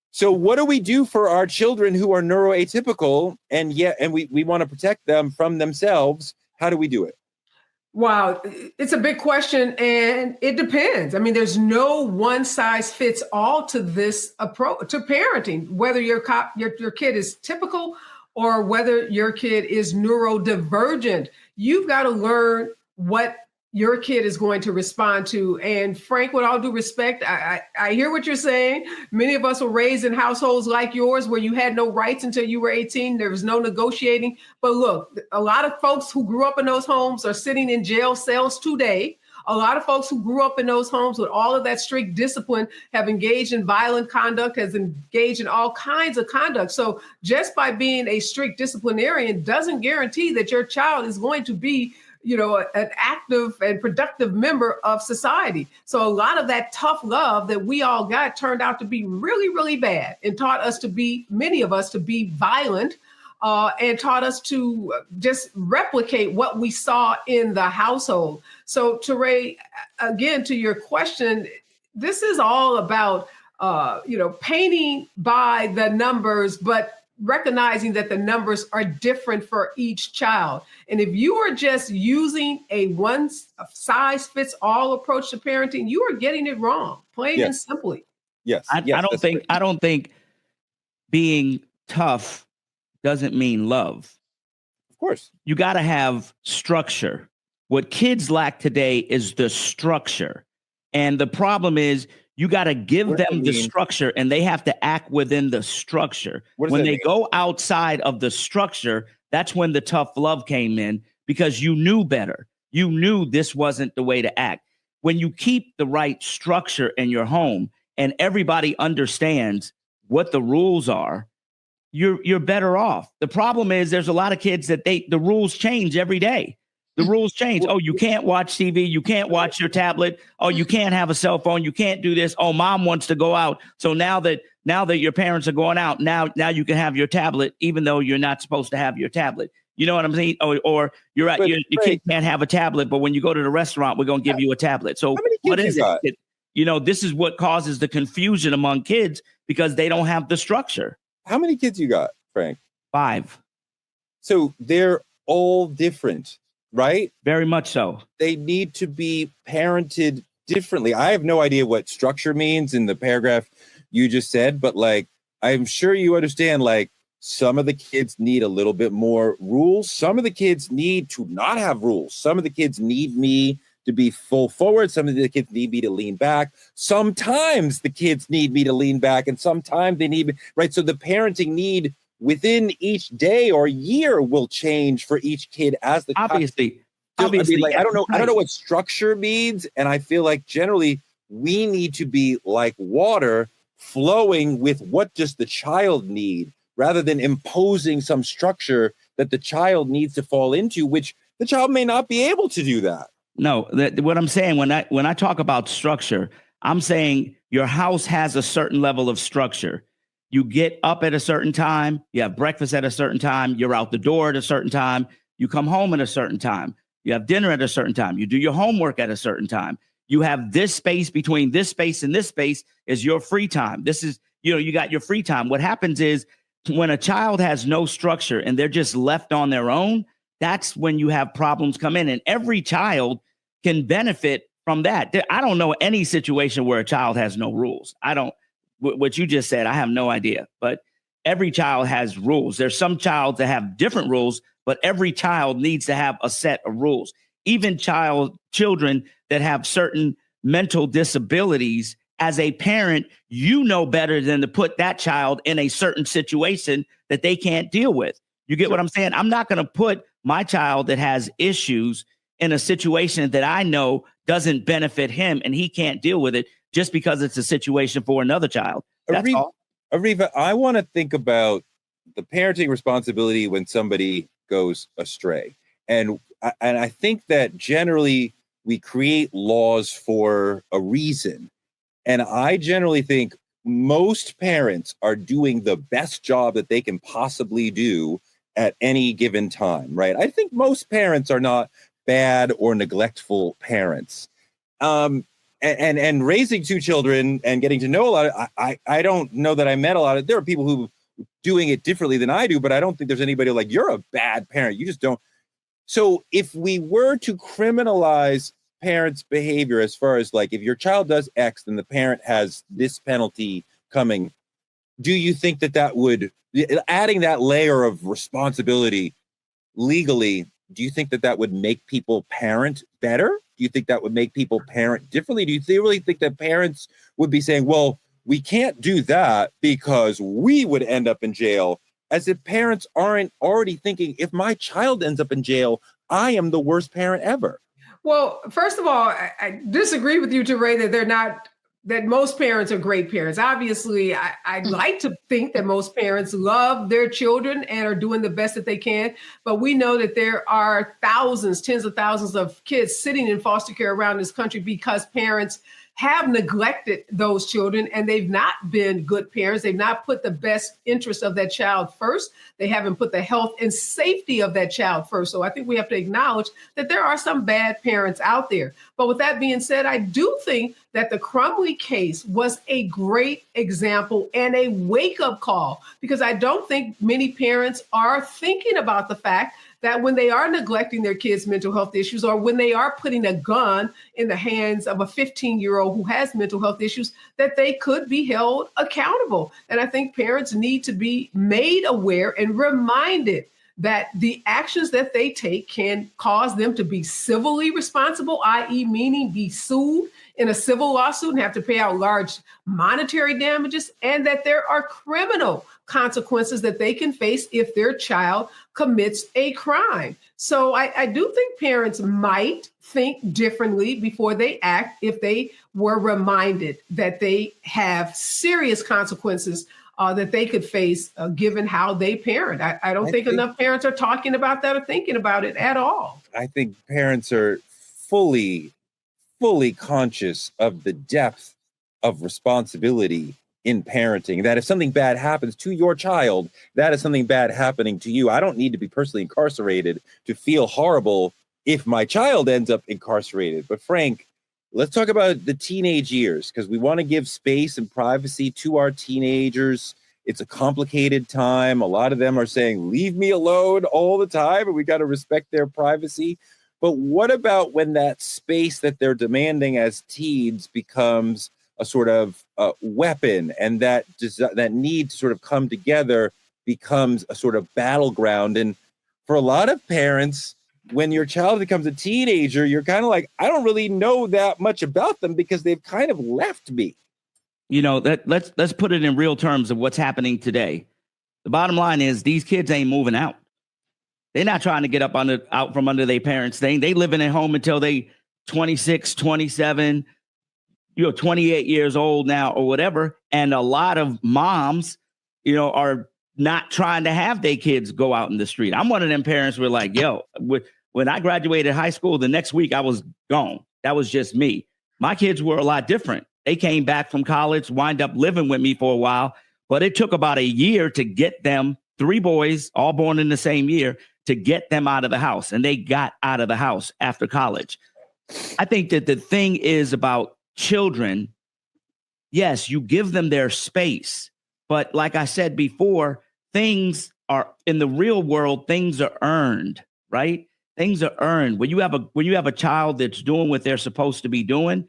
So what do we do for our children who are neuroatypical and we want to protect them from themselves? How do we do it? Wow, it's a big question, and it depends. I mean, there's no one size fits all to this approach to parenting, whether your kid is typical or whether your kid is neurodivergent. You've got to learn what your kid is going to respond to. And Frank, with all due respect, I hear what you're saying. Many of us were raised in households like yours where you had no rights until you were 18. There was no negotiating. But look, a lot of folks who grew up in those homes are sitting in jail cells today. A lot of folks who grew up in those homes with all of that strict discipline have engaged in violent conduct, has engaged in all kinds of conduct. So just by being a strict disciplinarian doesn't guarantee that your child is going to be an active and productive member of society. So a lot of that tough love that we all got turned out to be really, really bad, and taught us many of us to be violent, and taught us to just replicate what we saw in the household. So Toure, again, to your question, this is all about, painting by the numbers, but recognizing that the numbers are different for each child. And if you are just using a one size fits all approach to parenting, you are getting it wrong, plain and simply. Yes. I don't think being tough doesn't mean love. Of course. You got to have structure. What kids lack today is the structure. And the problem is, you got to give them the structure, and they have to act within the structure. When they go outside of the structure, that's when the tough love came in, because you knew better. You knew this wasn't the way to act. When you keep the right structure in your home and everybody understands what the rules are, you're better off. The problem is there's a lot of kids that the rules change every day. The rules change. Oh, you can't watch TV. You can't watch your tablet. Oh, you can't have a cell phone. You can't do this. Oh, mom wants to go out. So now that your parents are going out, now you can have your tablet, even though you're not supposed to have your tablet. You know what I'm saying? Or you're right. Your kid can't have a tablet, but when you go to the restaurant, we're going to give you a tablet. So what is it? This is what causes the confusion among kids because they don't have the structure. How many kids you got, Frank? 5. So they're all different, right? Very much so. They need to be parented differently. I have no idea what structure means in the paragraph you just said, but like, I'm sure you understand, like, some of the kids need a little bit more rules. Some of the kids need to not have rules. Some of the kids need me to be full forward. Some of the kids need me to lean back. Sometimes the kids need me to lean back, and sometimes they need me, right? So the parenting need within each day or year will change for each kid as the obviously. I don't know what structure means, and I feel like generally we need to be like water flowing with what does the child need, rather than imposing some structure that the child needs to fall into, which the child may not be able to do that. No, what I'm saying when I talk about structure, I'm saying your house has a certain level of structure. You get up at a certain time, you have breakfast at a certain time, you're out the door at a certain time, you come home at a certain time, you have dinner at a certain time, you do your homework at a certain time. You have this space between this space and this space is your free time. This is, you got your free time. What happens is when a child has no structure and they're just left on their own, that's when you have problems come in, and every child can benefit from that. I don't know any situation where a child has no rules. What you just said, I have no idea, but every child has rules. There's some child that have different rules, but every child needs to have a set of rules. Even children that have certain mental disabilities, as a parent, you know better than to put that child in a certain situation that they can't deal with. You get what I'm saying? I'm not going to put my child that has issues in a situation that I know doesn't benefit him and he can't deal with it just because it's a situation for another child. That's all. Areva, I want to think about the parenting responsibility when somebody goes astray. And I think that generally we create laws for a reason. And I generally think most parents are doing the best job that they can possibly do at any given time, right? I think most parents are not bad or neglectful parents. And raising 2 children and getting to know a lot of, I don't know that I met a lot of, there are people who are doing it differently than I do, but I don't think there's anybody like, you're a bad parent. You just don't. So if we were to criminalize parents' behavior as far as like, if your child does X, then the parent has this penalty coming, do you think that would, adding that layer of responsibility legally, do you think that would make people parent better? Do you think that would make people parent differently? Do you really think that parents would be saying, well, we can't do that because we would end up in jail, as if parents aren't already thinking, if my child ends up in jail, I am the worst parent ever? Well, first of all, I disagree with you, Toure, that most parents are great parents. Obviously, I'd like to think that most parents love their children and are doing the best that they can. But we know that there are thousands, tens of thousands of kids sitting in foster care around this country because parents have neglected those children and they've not been good parents. They've not put the best interest of that child first. They haven't put the health and safety of that child first. So I think we have to acknowledge that there are some bad parents out there. But with that being said, I do think that the Crumbley case was a great example and a wake-up call, because I don't think many parents are thinking about the fact that when they are neglecting their kids' mental health issues, or when they are putting a gun in the hands of a 15-year-old who has mental health issues, that they could be held accountable. And I think parents need to be made aware and reminded that the actions that they take can cause them to be civilly responsible, i.e. meaning be sued in a civil lawsuit and have to pay out large monetary damages, and that there are criminal consequences that they can face if their child commits a crime. So I do think parents might think differently before they act if they were reminded that they have serious consequences that they could face given how they parent. I don't think enough parents are talking about that or thinking about it at all. I think parents are fully conscious of the depth of responsibility in parenting, that if something bad happens to your child, that is something bad happening to you. I don't need to be personally incarcerated to feel horrible if my child ends up incarcerated. But Frank, let's talk about the teenage years, because we want to give space and privacy to our teenagers. It's a complicated time. A lot of them are saying, leave me alone all the time, and we got to respect their privacy. But what about when that space that they're demanding as teens becomes a sort of weapon, and that need to sort of come together becomes a sort of battleground? And for a lot of parents, when your child becomes a teenager, you're kind of like, I don't really know that much about them because they've kind of left me. You know, let's put it in real terms of what's happening today. The bottom line is these kids ain't moving out. They're not trying to get out from under their parents' thing. They living at home until they 26, 27, 28 years old now or whatever. And a lot of moms, are not trying to have their kids go out in the street. I'm one of them parents who are like, when I graduated high school, the next week I was gone. That was just me. My kids were a lot different. They came back from college, wind up living with me for a while, but it took about a year to get them, 3 boys, all born in the same year, to get them out of the house. And they got out of the house after college. I think that the thing is about children, yes, you give them their space. But like I said before, things are in the real world, things are earned, right? Things are earned. When you have a child that's doing what they're supposed to be doing,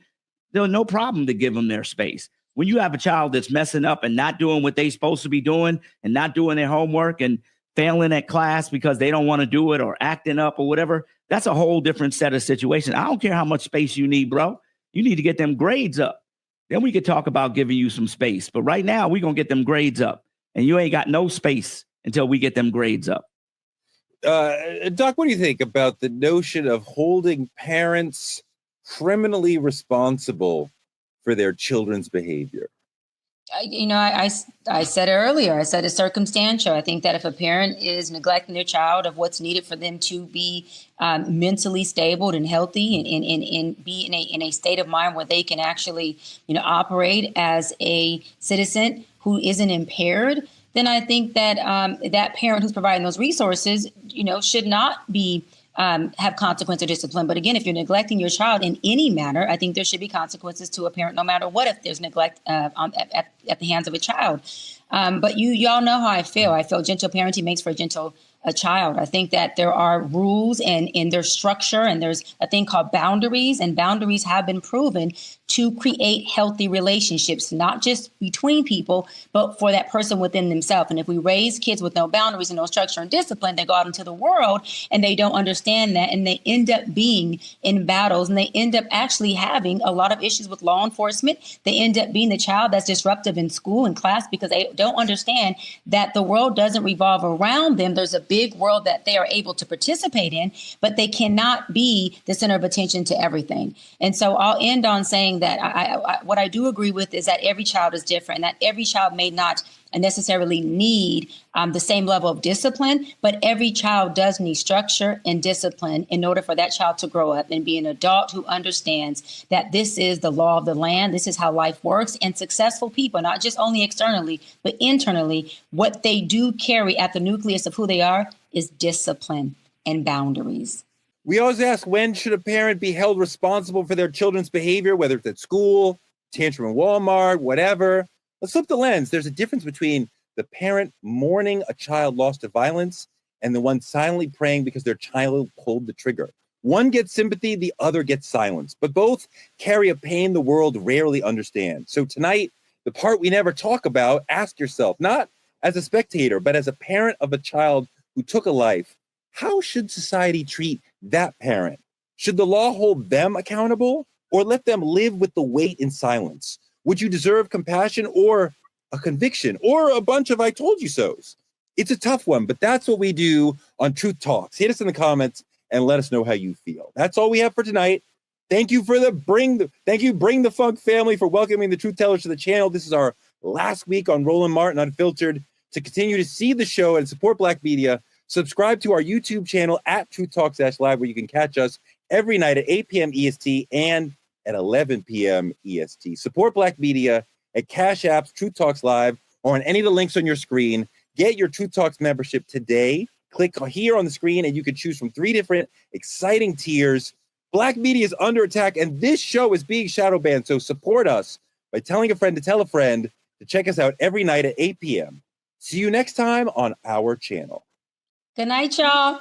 there's no problem to give them their space. When you have a child that's messing up and not doing what they're supposed to be doing and not doing their homework and failing at class because they don't want to do it or acting up or whatever, that's a whole different set of situations. I don't care how much space you need, bro. You need to get them grades up. Then we could talk about giving you some space. But right now, we're going to get them grades up. And you ain't got no space until we get them grades up. Doc, what do you think about the notion of holding parents criminally responsible for their children's behavior? I said it earlier. I said it's circumstantial. I think that if a parent is neglecting their child of what's needed for them to be mentally stable and healthy and be in a state of mind where they can actually, operate as a citizen who isn't impaired, then I think that that parent who's providing those resources, should not be have consequence or discipline. But again, if you're neglecting your child in any manner, I think there should be consequences to a parent, no matter what, if there's neglect at the hands of a child. But y'all know how I feel. I feel gentle parenting makes for a child. I think that there are rules and in their structure, and there's a thing called boundaries, and boundaries have been proven to create healthy relationships, not just between people, but for that person within themselves. And if we raise kids with no boundaries and no structure and discipline, they go out into the world and they don't understand that, and they end up being in battles, and they end up actually having a lot of issues with law enforcement. They end up being the child that's disruptive in school and class because they don't understand that the world doesn't revolve around them. There's a big world that they are able to participate in, but they cannot be the center of attention to everything. And so I'll end on saying that what I do agree with is that every child is different, and that every child may not necessarily need the same level of discipline, but every child does need structure and discipline in order for that child to grow up and be an adult who understands that this is the law of the land, this is how life works, and successful people, not just only externally, but internally, what they do carry at the nucleus of who they are is discipline and boundaries. We always ask, when should a parent be held responsible for their children's behavior, whether it's at school, tantrum in Walmart, whatever? Let's flip the lens. There's a difference between the parent mourning a child lost to violence and the one silently praying because their child pulled the trigger. One gets sympathy, the other gets silence, but both carry a pain the world rarely understands. So tonight, the part we never talk about, ask yourself, not as a spectator, but as a parent of a child who took a life, how should society treat that parent? Should the law hold them accountable or let them live with the weight in silence? Would you deserve compassion or a conviction or a bunch of I told you so's? It's a tough one, but that's what we do on Truth Talks. Hit us in the comments and let us know how you feel. That's all we have for tonight. Thank you for Bring the Funk family for welcoming the Truth Tellers to the channel. This is our last week on Roland Martin Unfiltered. To continue to see the show and support Black media, subscribe to our YouTube channel at TruthTalks-Live, where you can catch us every night at 8 p.m. EST and at 11 p.m. EST. Support Black media at CashApp's Truth Talks Live or on any of the links on your screen. Get your Truth Talks membership today. Click here on the screen and you can choose from 3 different exciting tiers. Black media is under attack and this show is being shadow banned. So support us by telling a friend to tell a friend to check us out every night at 8 p.m. See you next time on our channel. Good night, y'all.